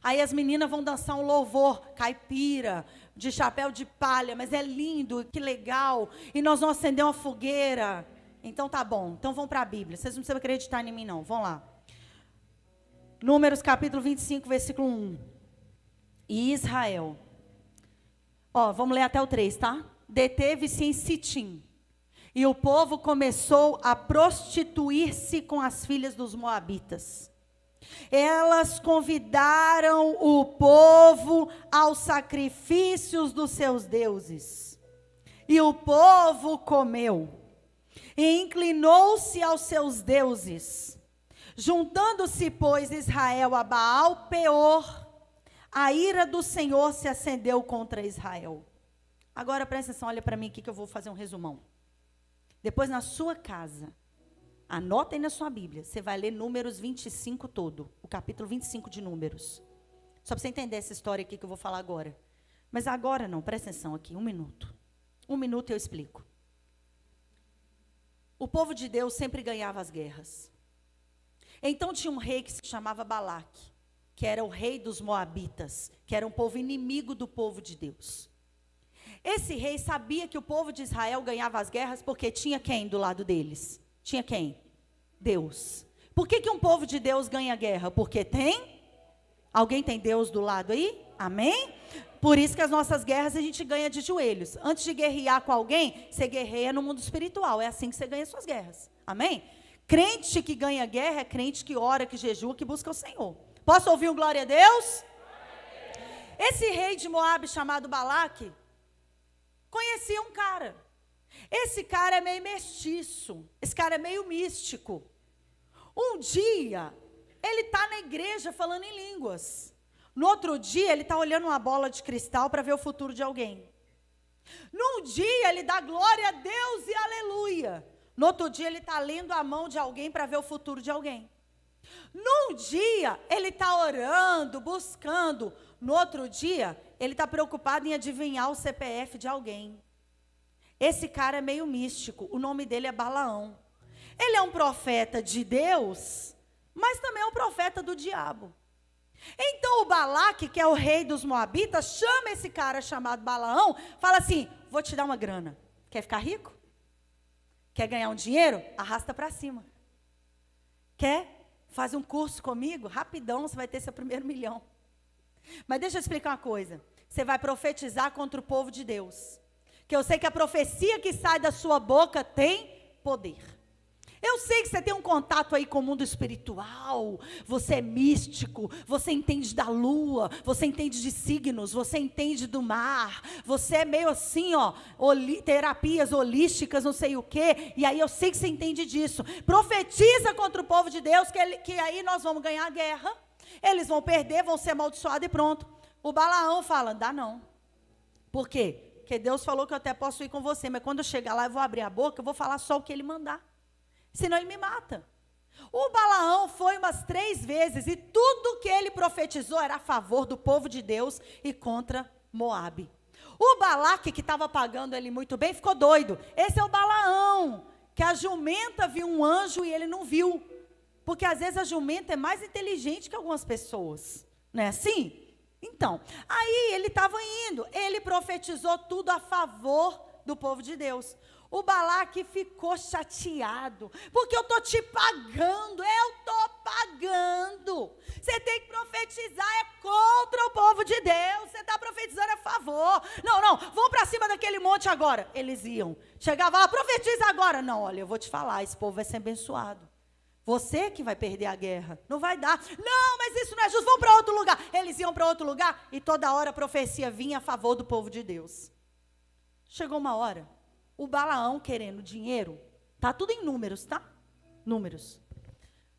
Aí as meninas vão dançar um louvor, caipira, de chapéu de palha, mas é lindo, que legal, e nós vamos acender uma fogueira. Então tá bom, então vamos para a Bíblia, vocês não precisam acreditar em mim não, vão lá. Números capítulo 25, versículo 1. E Israel, vamos ler até o 3, tá? Deteve-se em Sitim, e o povo começou a prostituir-se com as filhas dos moabitas. Elas convidaram o povo aos sacrifícios dos seus deuses. E o povo comeu, e inclinou-se aos seus deuses. Juntando-se, pois, Israel a Baal Peor, a ira do Senhor se acendeu contra Israel. Agora presta atenção, olha para mim aqui que eu vou fazer um resumão. Depois na sua casa, anota aí na sua Bíblia, você vai ler Números 25 todo, o capítulo 25 de Números. Só para você entender essa história aqui que eu vou falar agora. Mas agora não, presta atenção aqui, 1 minuto. 1 minuto eu explico. O povo de Deus sempre ganhava as guerras. Então tinha um rei que se chamava Balaque, que era o rei dos moabitas, que era um povo inimigo do povo de Deus. Esse rei sabia que o povo de Israel ganhava as guerras porque tinha quem do lado deles? Tinha quem? Deus. Por que um povo de Deus ganha guerra? Porque tem? Alguém tem Deus do lado aí? Amém? Por isso que as nossas guerras a gente ganha de joelhos. Antes de guerrear com alguém, você guerreia no mundo espiritual. É assim que você ganha suas guerras. Amém? Crente que ganha guerra é crente que ora, que jejua, que busca o Senhor. Posso ouvir um glória a Deus? Esse rei de Moabe chamado Balaque conhecia um cara. Esse cara é meio mestiço. Esse cara é meio místico. Um dia, ele está na igreja falando em línguas. No outro dia, ele está olhando uma bola de cristal para ver o futuro de alguém. Num dia, ele dá glória a Deus e aleluia. No outro dia, ele está lendo a mão de alguém para ver o futuro de alguém. Num dia, ele está orando, buscando. No outro dia, ele está preocupado em adivinhar o CPF de alguém. Esse cara é meio místico. O nome dele é Balaão. Ele é um profeta de Deus, mas também é um profeta do diabo. Então o Balaque, que é o rei dos Moabitas, chama esse cara chamado Balaão, fala assim: vou te dar uma grana. Quer ficar rico? Quer ganhar um dinheiro? Arrasta para cima. Quer? Faz um curso comigo? Rapidão, você vai ter seu primeiro milhão. Mas deixa eu explicar uma coisa. Você vai profetizar contra o povo de Deus. Que eu sei que a profecia que sai da sua boca tem poder. Eu sei que você tem um contato aí com o mundo espiritual, você é místico, você entende da lua, você entende de signos, você entende do mar, você é meio assim, ó, terapias holísticas, não sei o quê, e aí eu sei que você entende disso. Profetiza contra o povo de Deus, que aí nós vamos ganhar a guerra, eles vão perder, vão ser amaldiçoados e pronto. O Balaão fala: dá não. Por quê? Porque Deus falou que eu até posso ir com você, mas quando eu chegar lá eu vou abrir a boca, eu vou falar só o que ele mandar. Senão ele me mata. O Balaão foi umas 3 vezes e tudo que ele profetizou era a favor do povo de Deus e contra Moabe. O Balaque, que estava pagando ele muito bem, ficou doido. Esse é o Balaão, que a jumenta viu um anjo e ele não viu. Porque às vezes a jumenta é mais inteligente que algumas pessoas. Não é assim? Então, aí ele estava indo. Ele profetizou tudo a favor do povo de Deus. O Balaque ficou chateado, porque eu estou te pagando, você tem que profetizar, é contra o povo de Deus, você está profetizando a favor, não, vão para cima daquele monte agora. Eles iam, chegava lá, profetiza agora. Não, olha, eu vou te falar, esse povo vai ser abençoado, você que vai perder a guerra, não vai dar. Não, mas isso não é justo, vão para outro lugar. Eles iam para outro lugar e toda hora a profecia vinha a favor do povo de Deus. Chegou uma hora, o Balaão querendo dinheiro, tá tudo em números, tá? Números.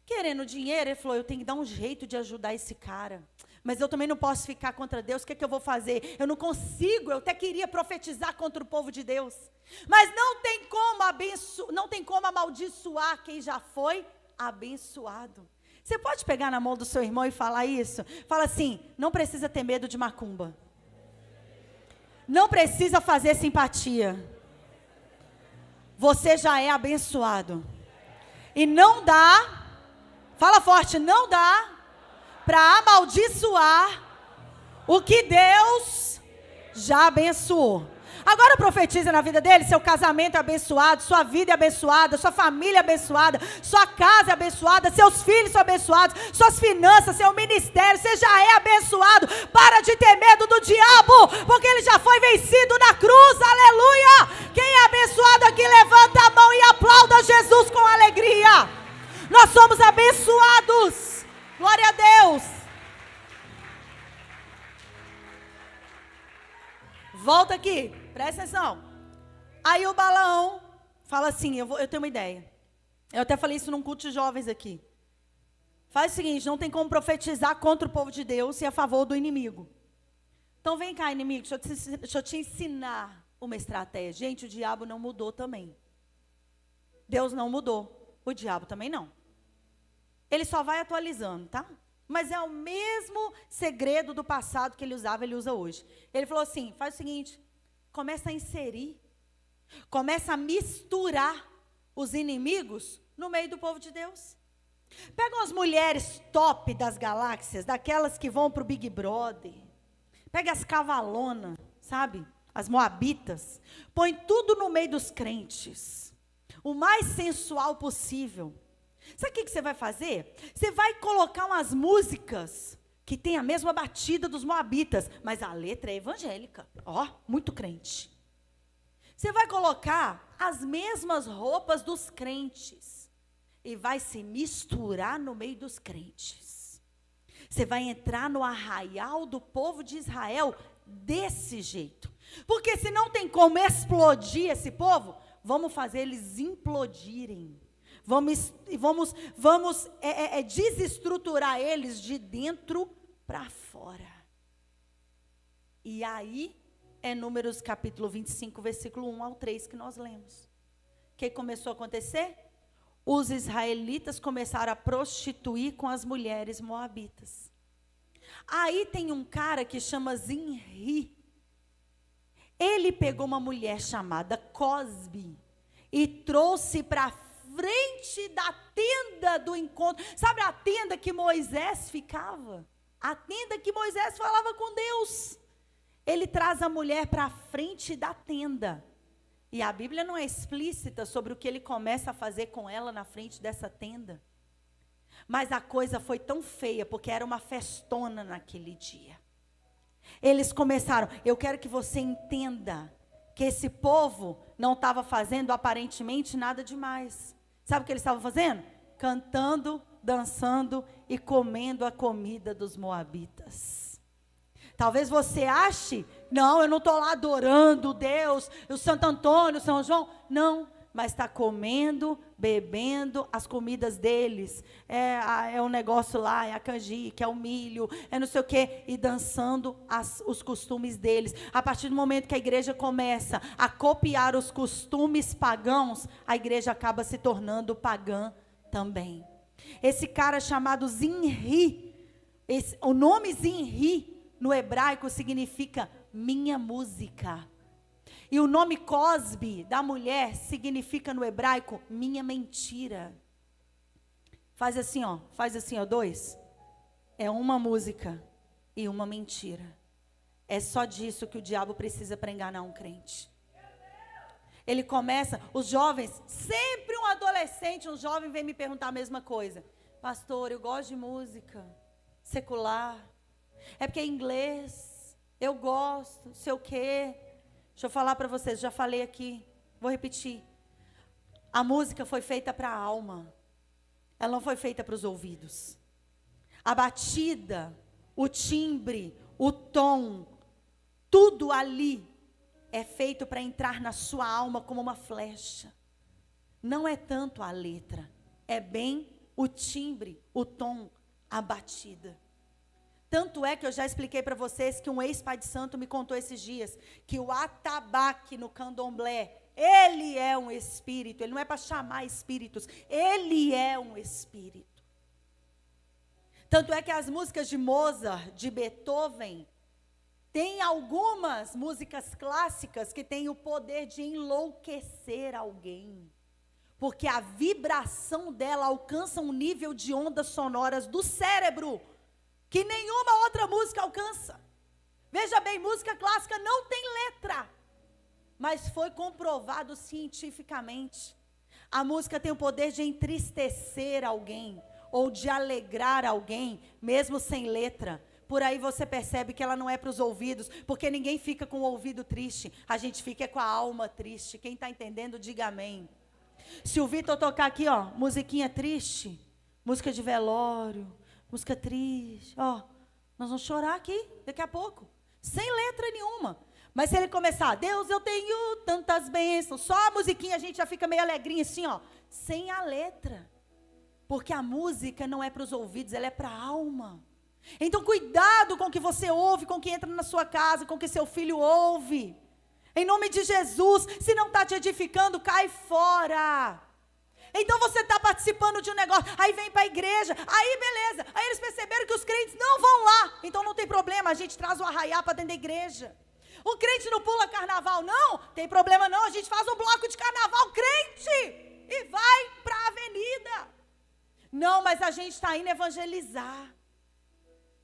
Querendo dinheiro, ele falou: eu tenho que dar um jeito de ajudar esse cara. Mas eu também não posso ficar contra Deus, o que é que eu vou fazer? Eu não consigo, eu até queria profetizar contra o povo de Deus. Mas não tem como amaldiçoar quem já foi abençoado. Você pode pegar na mão do seu irmão e falar isso? Fala assim: não precisa ter medo de macumba. Não precisa fazer simpatia. Você já é abençoado. E não dá, fala forte, não dá para amaldiçoar o que Deus já abençoou. Agora profetiza na vida dele: seu casamento é abençoado, sua vida é abençoada, sua família é abençoada, sua casa é abençoada, seus filhos são abençoados, suas finanças, seu ministério, você já é abençoado. Para de ter medo do diabo, porque ele já foi vencido na cruz, aleluia. Quem é abençoado aqui, levanta a mão e aplauda Jesus com alegria. Nós somos abençoados, glória a Deus. Volta aqui. Presta atenção. Aí o Balaão fala assim: eu tenho uma ideia. Eu até falei isso num culto de jovens aqui. Faz o seguinte: não tem como profetizar contra o povo de Deus e a favor do inimigo. Então vem cá, inimigo, deixa eu te ensinar uma estratégia. Gente, o diabo não mudou também. Deus não mudou. O diabo também não. Ele só vai atualizando, tá? Mas é o mesmo segredo do passado que ele usava, ele usa hoje. Ele falou assim: faz o seguinte, começa a inserir, começa a misturar os inimigos no meio do povo de Deus. Pega as mulheres top das galáxias, daquelas que vão para o Big Brother. Pega as cavalonas, sabe? As moabitas. Põe tudo no meio dos crentes. O mais sensual possível. Sabe o que você vai fazer? Você vai colocar umas músicas que tem a mesma batida dos moabitas, mas a letra é evangélica. Ó, muito crente. Você vai colocar as mesmas roupas dos crentes e vai se misturar no meio dos crentes. Você vai entrar no arraial do povo de Israel desse jeito. Porque se não tem como explodir esse povo, vamos fazer eles implodirem. Vamos desestruturar eles de dentro para fora. E aí é Números capítulo 25, versículo 1 ao 3 que nós lemos. O que começou a acontecer? os israelitas começaram a prostituir com as mulheres moabitas. Aí tem um cara que chama Zinri. Ele pegou uma mulher chamada Cosbi e trouxe para frente da tenda do encontro. Sabe a tenda que Moisés ficava? A tenda que Moisés falava com Deus. Ele traz a mulher para frente da tenda. E a Bíblia não é explícita sobre o que ele começa a fazer com ela na frente dessa tenda. Mas a coisa foi tão feia, porque era uma festona naquele dia. Eles começaram, eu quero que você entenda que esse povo não estava fazendo aparentemente nada demais. Sabe o que eles estavam fazendo? Cantando, dançando e comendo a comida dos moabitas. Talvez você ache, não, eu não estou lá adorando Deus, o Santo Antônio, o São João. Não, mas está comendo, bebendo as comidas deles. É um negócio lá, é a canjica, é o milho, é não sei o quê. E dançando os costumes deles. A partir do momento que a igreja começa a copiar os costumes pagãos, a igreja acaba se tornando pagã também. Esse cara chamado Zinri, o nome Zinri, no hebraico significa minha música. E o nome Cosbi, da mulher, significa no hebraico minha mentira. Faz assim, ó, 2. É uma música e uma mentira. É só disso que o diabo precisa para enganar um crente. Ele começa, os jovens, sempre um adolescente, um jovem vem me perguntar a mesma coisa. Pastor, eu gosto de música secular. É porque é inglês, eu gosto, sei o quê. Deixa eu falar para vocês, já falei aqui, vou repetir. A música foi feita para a alma, ela não foi feita para os ouvidos. A batida, o timbre, o tom, tudo ali é feito para entrar na sua alma como uma flecha. Não é tanto a letra, é bem o timbre, o tom, a batida. Tanto é que eu já expliquei para vocês que um ex-pai de santo me contou esses dias, que o atabaque no candomblé, ele é um espírito, ele não é para chamar espíritos, ele é um espírito. Tanto é que as músicas de Mozart, de Beethoven, tem algumas músicas clássicas que têm o poder de enlouquecer alguém. Porque a vibração dela alcança um nível de ondas sonoras do cérebro que nenhuma outra música alcança. Veja bem, música clássica não tem letra, mas foi comprovado cientificamente. A música tem o poder de entristecer alguém, ou de alegrar alguém, mesmo sem letra. Por aí você percebe que ela não é para os ouvidos, porque ninguém fica com o ouvido triste, a gente fica com a alma triste. Quem está entendendo, diga amém. Se o Vitor tocar aqui, ó, musiquinha triste, música de velório, música triste, ó, nós vamos chorar aqui, daqui a pouco, sem letra nenhuma. Mas se ele começar, Deus, eu tenho tantas bênçãos, só a musiquinha a gente já fica meio alegrinha assim, ó, sem a letra. Porque a música não é para os ouvidos, ela é para a alma. Então cuidado com o que você ouve, com o que entra na sua casa, com o que seu filho ouve. Em nome de Jesus, se não está te edificando, cai fora. Então você está participando de um negócio, aí vem para a igreja, aí beleza, aí eles perceberam que os crentes não vão lá, então não tem problema, a gente traz o arraiá para dentro da igreja. O crente não pula carnaval, não, tem problema não, a gente faz um bloco de carnaval crente e vai para a avenida. Não, mas a gente está indo evangelizar.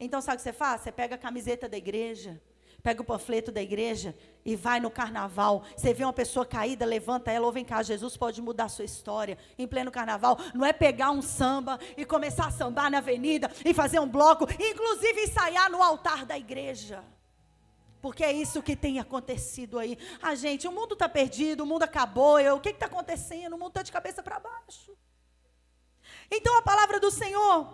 Então sabe o que você faz? Você pega a camiseta da igreja, pega o panfleto da igreja e vai no carnaval. Você vê uma pessoa caída, levanta ela, ou vem cá, Jesus pode mudar a sua história. Em pleno carnaval, não é pegar um samba e começar a sambar na avenida e fazer um bloco, inclusive ensaiar no altar da igreja. Porque é isso que tem acontecido aí. Ah, gente, o mundo está perdido, o mundo acabou, o que está acontecendo? O mundo está de cabeça para baixo. Então a palavra do Senhor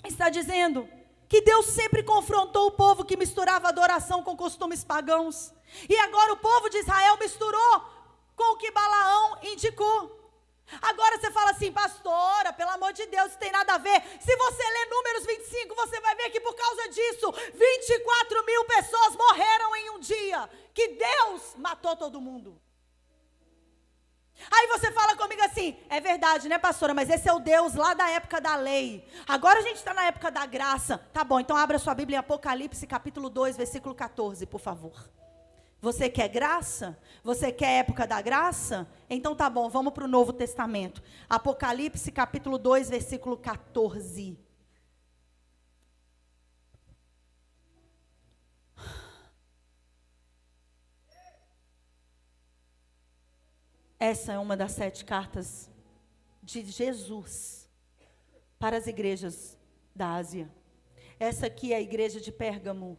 está dizendo que Deus sempre confrontou o povo que misturava adoração com costumes pagãos. E agora o povo de Israel misturou com o que Balaão indicou. Agora você fala assim, pastora, pelo amor de Deus, isso tem nada a ver. Se você ler Números 25, você vai ver que por causa disso, 24 mil pessoas morreram em um dia. Que Deus matou todo mundo. Aí você fala comigo assim, é verdade, né, pastora? Mas esse é o Deus lá da época da lei. Agora a gente está na época da graça. Tá bom, então abra sua Bíblia em Apocalipse, capítulo 2, versículo 14, por favor. Você quer graça? Você quer época da graça? Então tá bom, vamos para o Novo Testamento. Apocalipse, capítulo 2, versículo 14. Essa é uma das 7 cartas de Jesus para as igrejas da Ásia. Essa aqui é a igreja de Pérgamo.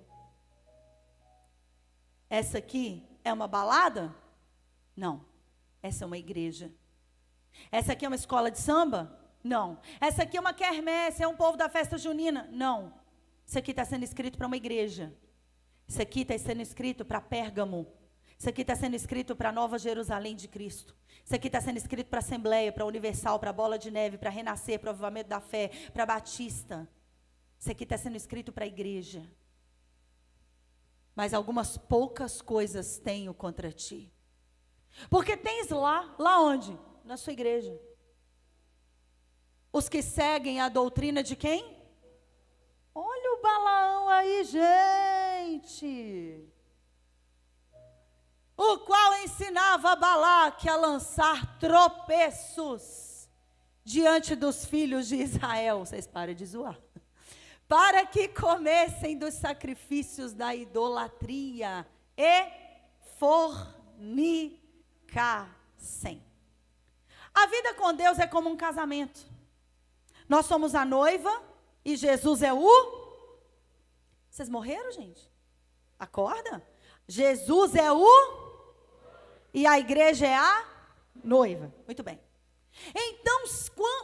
Essa aqui é uma balada? Não. Essa é uma igreja. Essa aqui é uma escola de samba? Não. Essa aqui é uma quermesse, é um povo da festa junina? Não. Isso aqui está sendo escrito para uma igreja. Isso aqui está sendo escrito para Pérgamo. Isso aqui está sendo escrito para a Nova Jerusalém de Cristo. Isso aqui está sendo escrito para a Assembleia, para a Universal, para a Bola de Neve, para Renascer, para o Avivamento da Fé, para a Batista. Isso aqui está sendo escrito para a igreja. Mas algumas poucas coisas tenho contra ti. Porque tens lá onde? Na sua igreja. Os que seguem a doutrina de quem? Olha o Balaão aí, gente. O qual ensinava Balaque a lançar tropeços diante dos filhos de Israel. Vocês parem de zoar. Para que comessem dos sacrifícios da idolatria e fornicassem. A vida com Deus é como um casamento. Nós somos a noiva e Jesus é o... Vocês morreram, gente? Acorda. Jesus é o... E a igreja é a noiva. Muito bem. Então,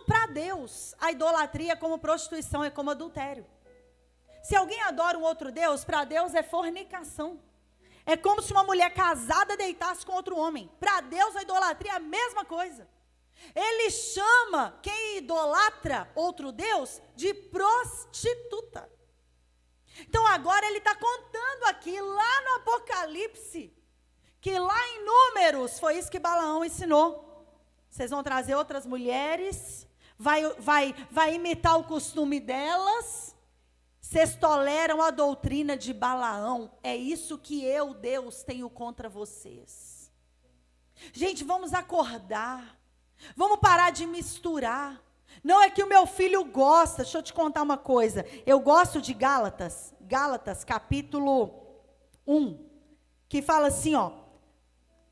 para Deus, a idolatria é como prostituição, é como adultério. Se alguém adora um outro Deus, para Deus é fornicação. É como se uma mulher casada deitasse com outro homem. Para Deus, a idolatria é a mesma coisa. Ele chama quem idolatra outro Deus de prostituta. Então, agora ele está contando aqui, lá no Apocalipse, que lá em Números, foi isso que Balaão ensinou. Vocês vão trazer outras mulheres, vai imitar o costume delas. Vocês toleram a doutrina de Balaão. É isso que eu, Deus, tenho contra vocês. Gente, vamos acordar. Vamos parar de misturar. Não é que o meu filho gosta. Deixa eu te contar uma coisa. Eu gosto de Gálatas. Gálatas, capítulo 1. Que fala assim, ó.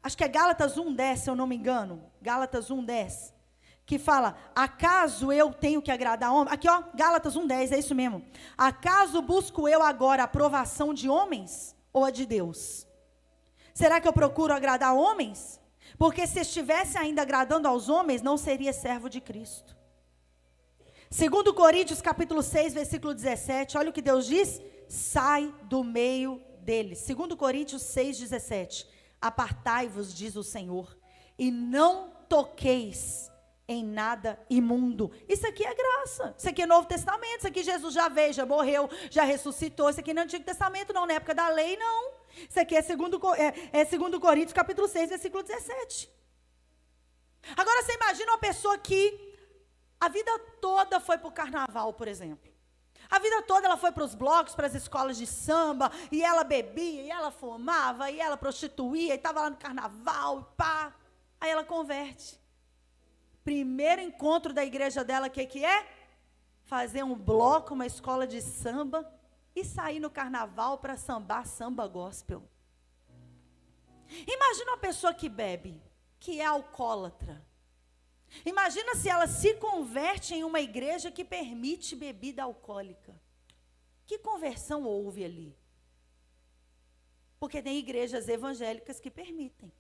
Acho que é Gálatas 1:10, se eu não me engano. Gálatas 1:10. Que fala, acaso eu tenho que agradar homens? Aqui, ó, Gálatas 1:10, é isso mesmo. Acaso busco eu agora a aprovação de homens ou a de Deus? Será que eu procuro agradar homens? Porque se estivesse ainda agradando aos homens, não seria servo de Cristo. 2 Coríntios capítulo 6, versículo 17, olha o que Deus diz. Sai do meio deles. 2 Coríntios 6, 17. Apartai-vos, diz o Senhor, e não toqueis em nada imundo. Isso aqui é graça. Isso aqui é Novo Testamento. Isso aqui Jesus já veio, já morreu, já ressuscitou. Isso aqui não é Antigo Testamento, não. Na época da lei, não. Isso aqui é 2 Coríntios, capítulo 6, versículo 17. Agora, você imagina uma pessoa que a vida toda foi para o carnaval, por exemplo. A vida toda ela foi para os blocos, para as escolas de samba, e ela bebia, e ela fumava, e ela prostituía, e estava lá no carnaval, e pá. Aí ela converte. Primeiro encontro da igreja dela, o que é? Fazer um bloco, uma escola de samba, e sair no carnaval para sambar samba gospel. Imagina uma pessoa que bebe, que é alcoólatra. Imagina se ela se converte em uma igreja que permite bebida alcoólica. Que conversão houve ali? Porque tem igrejas evangélicas que permitem.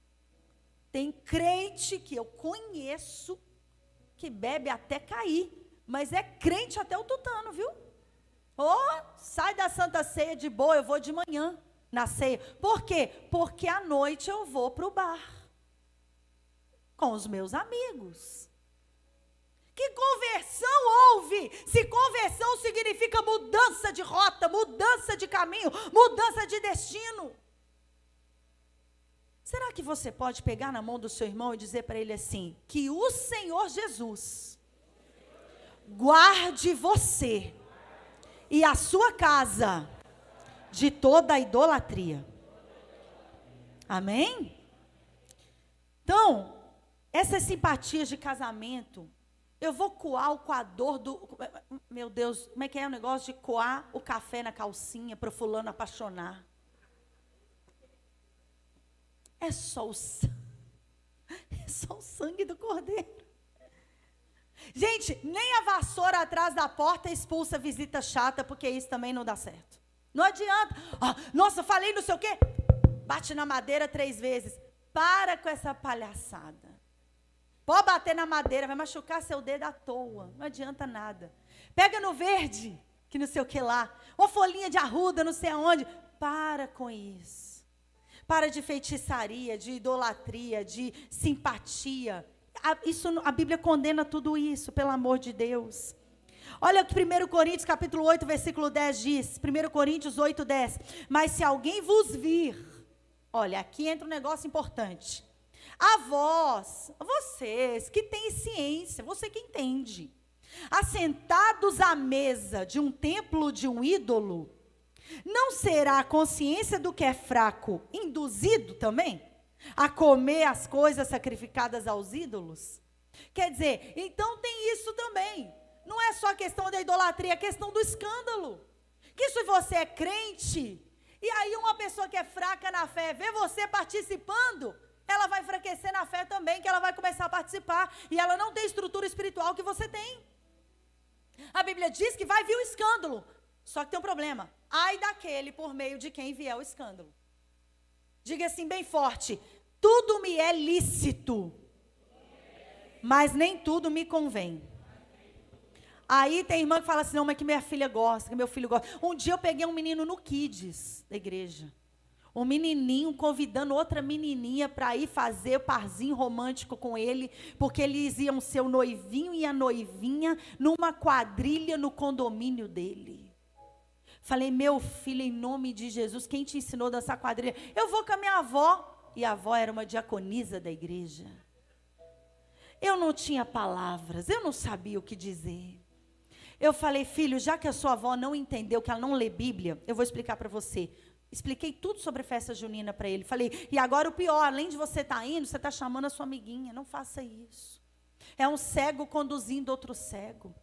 Tem crente que eu conheço que bebe até cair, mas é crente até o tutano, viu? Sai da Santa Ceia de boa, eu vou de manhã na ceia. Por quê? Porque à noite eu vou para o bar com os meus amigos. Que conversão houve? Se conversão significa mudança de rota, mudança de caminho, mudança de destino. Será que você pode pegar na mão do seu irmão e dizer para ele assim: que o Senhor Jesus guarde você e a sua casa de toda a idolatria. Amém? Então, essas simpatias de casamento, eu vou coar o coador do... Meu Deus, como é que é o negócio de coar o café na calcinha para o fulano apaixonar? É só o sangue do cordeiro. Gente, nem a vassoura atrás da porta expulsa visita chata, porque isso também não dá certo. Não adianta. Nossa, falei não sei o quê. Bate na madeira 3 vezes. Para com essa palhaçada. Pode bater na madeira, vai machucar seu dedo à toa. Não adianta nada. Pega no verde, que não sei o que lá. Uma folhinha de arruda, não sei aonde. Para com isso. Para de feitiçaria, de idolatria, de simpatia. A Bíblia condena tudo isso, pelo amor de Deus. Olha o que 1 Coríntios capítulo 8, versículo 10 diz. 1 Coríntios 8, 10. Mas se alguém vos vir, olha, aqui entra um negócio importante. A vós, vocês que têm ciência, você que entende, assentados à mesa de um templo de um ídolo, não será a consciência do que é fraco induzido também a comer as coisas sacrificadas aos ídolos? Quer dizer, então tem isso também. Não é só a questão da idolatria, é a questão do escândalo. Que se você é crente, e aí uma pessoa que é fraca na fé vê você participando, ela vai enfraquecer na fé também, que ela vai começar a participar, e ela não tem a estrutura espiritual que você tem. A Bíblia diz que vai vir o escândalo, só que tem um problema. Ai daquele por meio de quem vier o escândalo. Diga assim bem forte: tudo me é lícito, mas nem tudo me convém. Aí tem irmã que fala assim: não, mas que minha filha gosta, que meu filho gosta. Um dia eu peguei um menino no Kids da igreja. Um menininho convidando outra menininha para ir fazer o parzinho romântico com ele, porque eles iam ser o noivinho e a noivinha numa quadrilha no condomínio dele. Falei: meu filho, em nome de Jesus, quem te ensinou a dançar quadrilha? Eu vou com a minha avó. E a avó era uma diaconisa da igreja. Eu não tinha palavras, eu não sabia o que dizer. Eu falei: filho, já que a sua avó não entendeu, que ela não lê Bíblia, eu vou explicar para você. Expliquei tudo sobre festa junina para ele. Falei: e agora o pior, além de você estar indo, você está chamando a sua amiguinha. Não faça isso. É um cego conduzindo outro cego.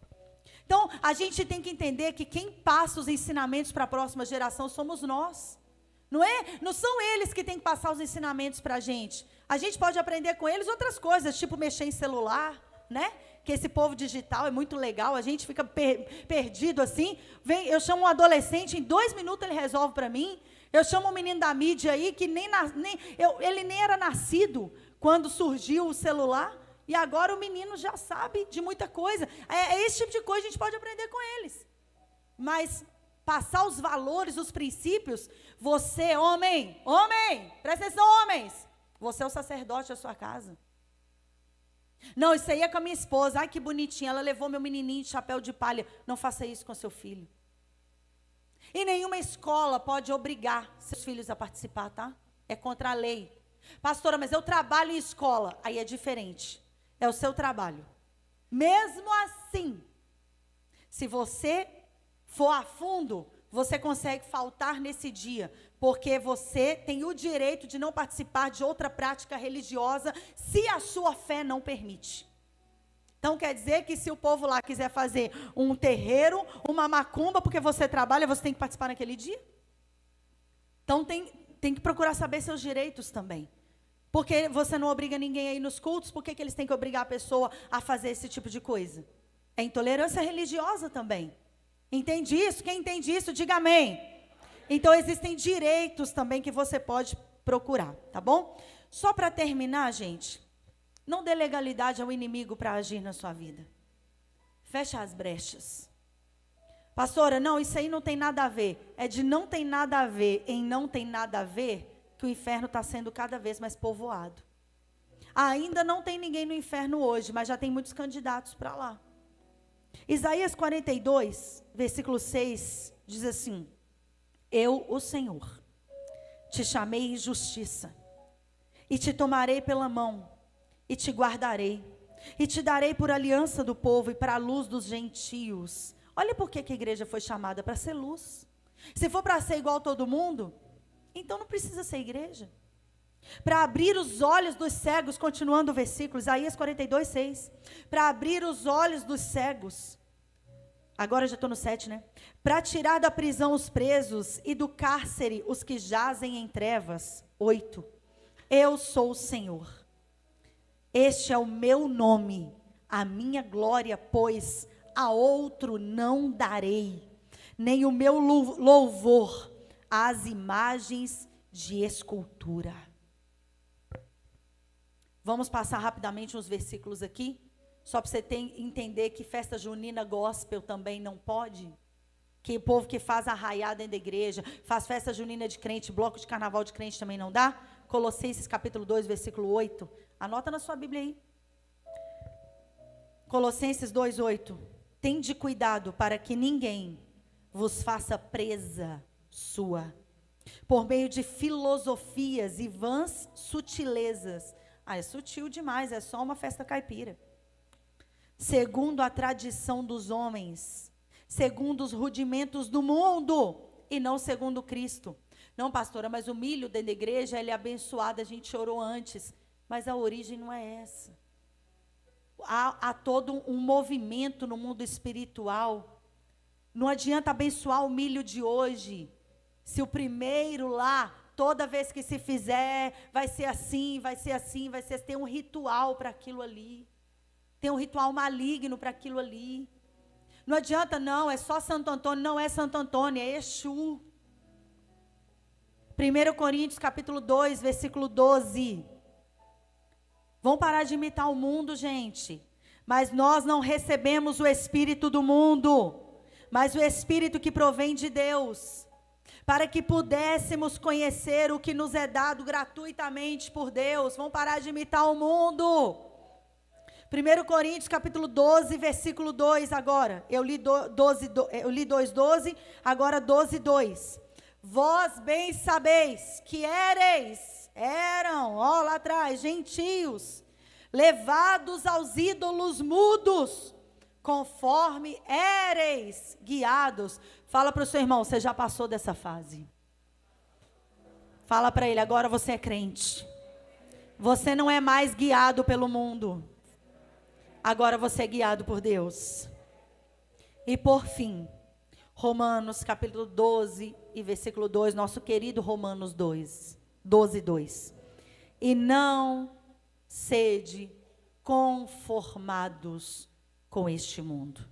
Então, a gente tem que entender que quem passa os ensinamentos para a próxima geração somos nós. Não é? Não são eles que têm que passar os ensinamentos para a gente. A gente pode aprender com eles outras coisas, tipo mexer em celular, né? Que esse povo digital é muito legal, a gente fica perdido assim. Eu chamo um adolescente, em 2 minutos ele resolve para mim. Eu chamo um menino da mídia aí, que ele nem era nascido quando surgiu o celular, e agora o menino já sabe de muita coisa. Esse tipo de coisa a gente pode aprender com eles. Mas passar os valores, os princípios, você, homem, presta atenção, homens, você é o sacerdote da sua casa. Não, isso aí é com a minha esposa. Ai, que bonitinha, ela levou meu menininho de chapéu de palha. Não faça isso com seu filho. E nenhuma escola pode obrigar seus filhos a participar, tá? É contra a lei. Pastora, mas eu trabalho em escola. Aí é diferente. É o seu trabalho. Mesmo assim, se você for a fundo, você consegue faltar nesse dia, porque você tem o direito de não participar de outra prática religiosa, se a sua fé não permite. Então quer dizer que se o povo lá quiser fazer um terreiro, uma macumba, porque você trabalha, você tem que participar naquele dia? Então tem que procurar saber seus direitos também. Porque você não obriga ninguém a ir nos cultos, por que eles têm que obrigar a pessoa a fazer esse tipo de coisa? É intolerância religiosa também. Entende isso? Quem entende isso, diga amém. Então existem direitos também que você pode procurar, tá bom? Só para terminar, gente, não dê legalidade ao inimigo para agir na sua vida. Fecha as brechas. Pastora, não, isso aí não tem nada a ver. É de não tem nada a ver em não tem nada a ver que o inferno está sendo cada vez mais povoado. Ainda não tem ninguém no inferno hoje, mas já tem muitos candidatos para lá. Isaías 42, versículo 6, diz assim: eu, o Senhor, te chamei em justiça e te tomarei pela mão, e te guardarei, e te darei por aliança do povo e para a luz dos gentios. Olha por que a igreja foi chamada para ser luz. Se for para ser igual a todo mundo, então não precisa ser igreja. Para abrir os olhos dos cegos, continuando o versículo, Isaías 42, 6. Para abrir os olhos dos cegos. Agora já estou no 7, né? Para tirar da prisão os presos e do cárcere os que jazem em trevas. 8. Eu sou o Senhor. Este é o meu nome, a minha glória, pois a outro não darei, nem o meu louvor às imagens de escultura. Vamos passar rapidamente uns versículos aqui, só para você entender que festa junina gospel também não pode. Que o povo que faz arraiá dentro da igreja, faz festa junina de crente, bloco de carnaval de crente também não dá. Colossenses capítulo 2, versículo 8. Anota na sua Bíblia aí. Colossenses 2, 8. Tende cuidado para que ninguém vos faça presa sua, por meio de filosofias e vãs sutilezas. Ah, é sutil demais, é só uma festa caipira. Segundo a tradição dos homens, segundo os rudimentos do mundo, e não segundo Cristo. Não, pastora, mas o milho dentro da igreja, ele é abençoado, a gente chorou antes. Mas a origem não é essa. Há todo um movimento no mundo espiritual. Não adianta abençoar o milho de hoje, se o primeiro lá, toda vez que se fizer, vai ser assim, vai ser assim, vai ser assim. Tem um ritual para aquilo ali. Tem um ritual maligno para aquilo ali. Não adianta, não, é só Santo Antônio. Não é Santo Antônio, é Exu. 1 Coríntios capítulo 2, versículo 12. Vão parar de imitar o mundo, gente. Mas nós não recebemos o espírito do mundo, mas o espírito que provém de Deus, para que pudéssemos conhecer o que nos é dado gratuitamente por Deus. Vão parar de imitar o mundo. 1 Coríntios capítulo 12, versículo 2 agora. Eu li 2:12, agora 12:2. Vós bem sabeis que eram, ó lá atrás, gentios, levados aos ídolos mudos, conforme éreis guiados. Fala para o seu irmão, você já passou dessa fase. Fala para ele, agora você é crente. Você não é mais guiado pelo mundo. Agora você é guiado por Deus. E por fim, Romanos capítulo 12 e versículo 2, nosso querido Romanos 12:2. E não sede conformados com este mundo,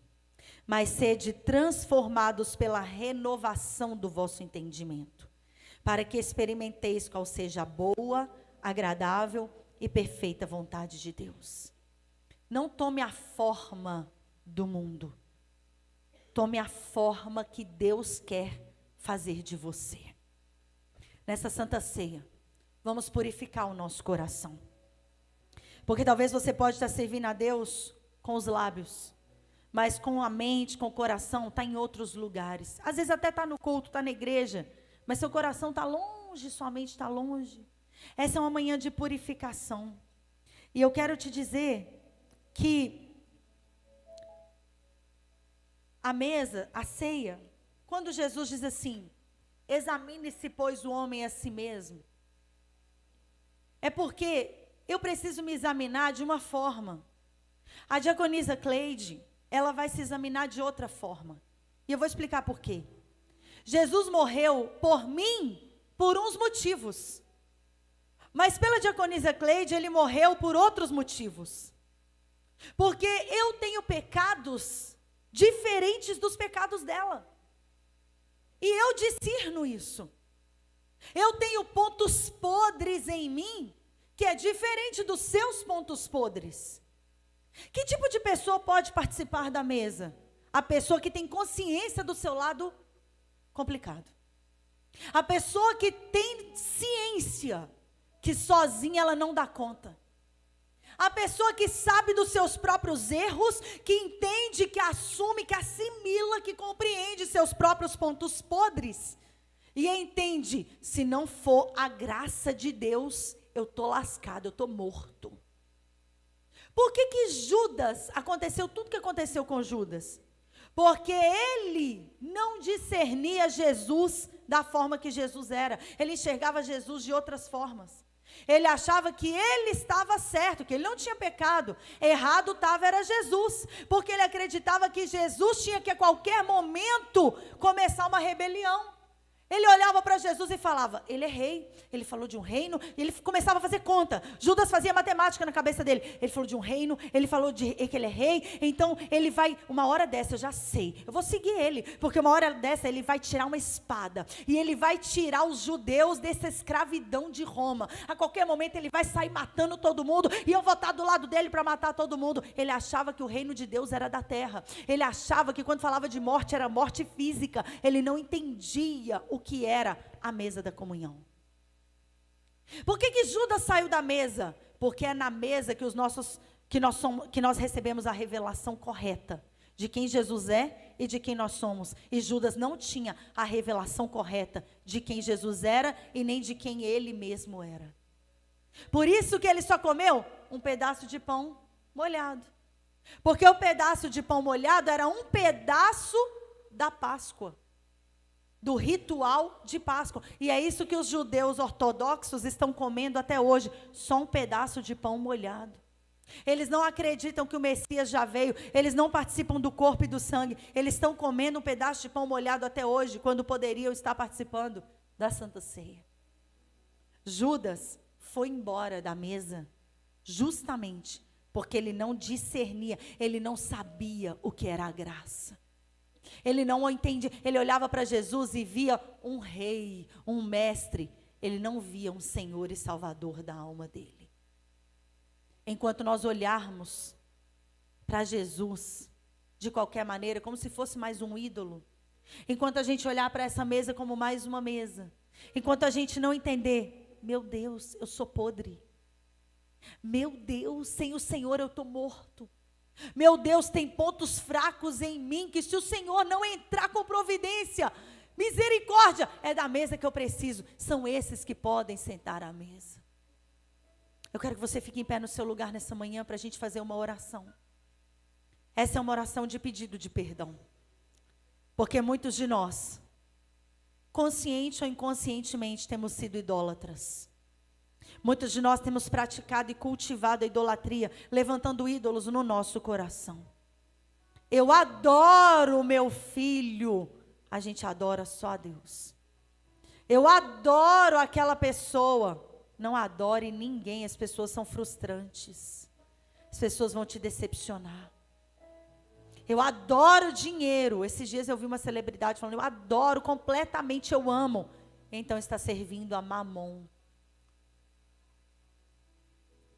mas sede transformados pela renovação do vosso entendimento, para que experimenteis qual seja a boa, agradável e perfeita vontade de Deus. Não tome a forma do mundo. Tome a forma que Deus quer fazer de você. Nessa Santa Ceia, vamos purificar o nosso coração. Porque talvez você pode estar servindo a Deus com os lábios, mas com a mente, com o coração, está em outros lugares. Às vezes até está no culto, está na igreja, mas seu coração está longe, sua mente está longe. Essa é uma manhã de purificação. E eu quero te dizer que a mesa, a ceia, quando Jesus diz assim, examine-se, pois, o homem a si mesmo, é porque eu preciso me examinar de uma forma. A diaconisa Cleide, ela vai se examinar de outra forma. E eu vou explicar por quê. Jesus morreu por mim, por uns motivos. Mas pela diaconisa Cleide, ele morreu por outros motivos. Porque eu tenho pecados diferentes dos pecados dela. E eu discerno isso. Eu tenho pontos podres em mim, que é diferente dos seus pontos podres. Que tipo de pessoa pode participar da mesa? A pessoa que tem consciência do seu lado complicado. A pessoa que tem ciência que sozinha ela não dá conta. A pessoa que sabe dos seus próprios erros, que entende, que assume, que assimila, que compreende seus próprios pontos podres. E entende, se não for a graça de Deus, eu estou lascado, eu estou morto. Por que Judas, aconteceu tudo que aconteceu com Judas? Porque ele não discernia Jesus da forma que Jesus era. Ele enxergava Jesus de outras formas. Ele achava que ele estava certo, que ele não tinha pecado. Errado estava era Jesus. Porque ele acreditava que Jesus tinha que a qualquer momento começar uma rebelião. Ele olhava para Jesus e falava, ele é rei, ele falou de um reino, e ele começava a fazer conta. Judas fazia matemática na cabeça dele. Ele falou de um reino, ele falou que ele é rei, então ele vai, uma hora dessa eu já sei, eu vou seguir ele, porque uma hora dessa ele vai tirar uma espada, e ele vai tirar os judeus dessa escravidão de Roma. A qualquer momento ele vai sair matando todo mundo, e eu vou estar do lado dele para matar todo mundo. Ele achava que o reino de Deus era da terra. Ele achava que quando falava de morte, era morte física. Ele não entendia o que era a mesa da comunhão. Por que Judas saiu da mesa? Porque é na mesa que nós recebemos a revelação correta de quem Jesus é e de quem nós somos. E Judas não tinha a revelação correta de quem Jesus era e nem de quem ele mesmo era. Por isso que ele só comeu um pedaço de pão molhado. Porque o pedaço de pão molhado era um pedaço da Páscoa, do ritual de Páscoa. E é isso que os judeus ortodoxos estão comendo até hoje, só um pedaço de pão molhado. Eles não acreditam que o Messias já veio, eles não participam do corpo e do sangue, eles estão comendo um pedaço de pão molhado até hoje, quando poderiam estar participando da Santa Ceia. Judas foi embora da mesa justamente porque ele não discernia, ele não sabia o que era a graça. Ele não entendia, ele olhava para Jesus e via um rei, um mestre. Ele não via um Senhor e Salvador da alma dele. Enquanto nós olharmos para Jesus, de qualquer maneira, como se fosse mais um ídolo. Enquanto a gente olhar para essa mesa como mais uma mesa. Enquanto a gente não entender, meu Deus, eu sou podre. Meu Deus, sem o Senhor eu estou morto. Meu Deus, tem pontos fracos em mim, que se o Senhor não entrar com providência, misericórdia, é da mesa que eu preciso. São esses que podem sentar à mesa. Eu quero que você fique em pé no seu lugar nessa manhã para a gente fazer uma oração. Essa é uma oração de pedido de perdão. Porque muitos de nós, consciente ou inconscientemente, temos sido idólatras. Muitos de nós temos praticado e cultivado a idolatria, levantando ídolos no nosso coração. Eu adoro o meu filho. A gente adora só a Deus. Eu adoro aquela pessoa. Não adore ninguém, as pessoas são frustrantes. As pessoas vão te decepcionar. Eu adoro dinheiro. Esses dias eu vi uma celebridade falando, eu adoro completamente, eu amo. Então está servindo a Mamon.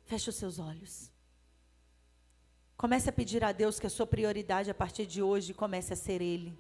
Feche os seus olhos. Comece a pedir a Deus que a sua prioridade a partir de hoje comece a ser Ele.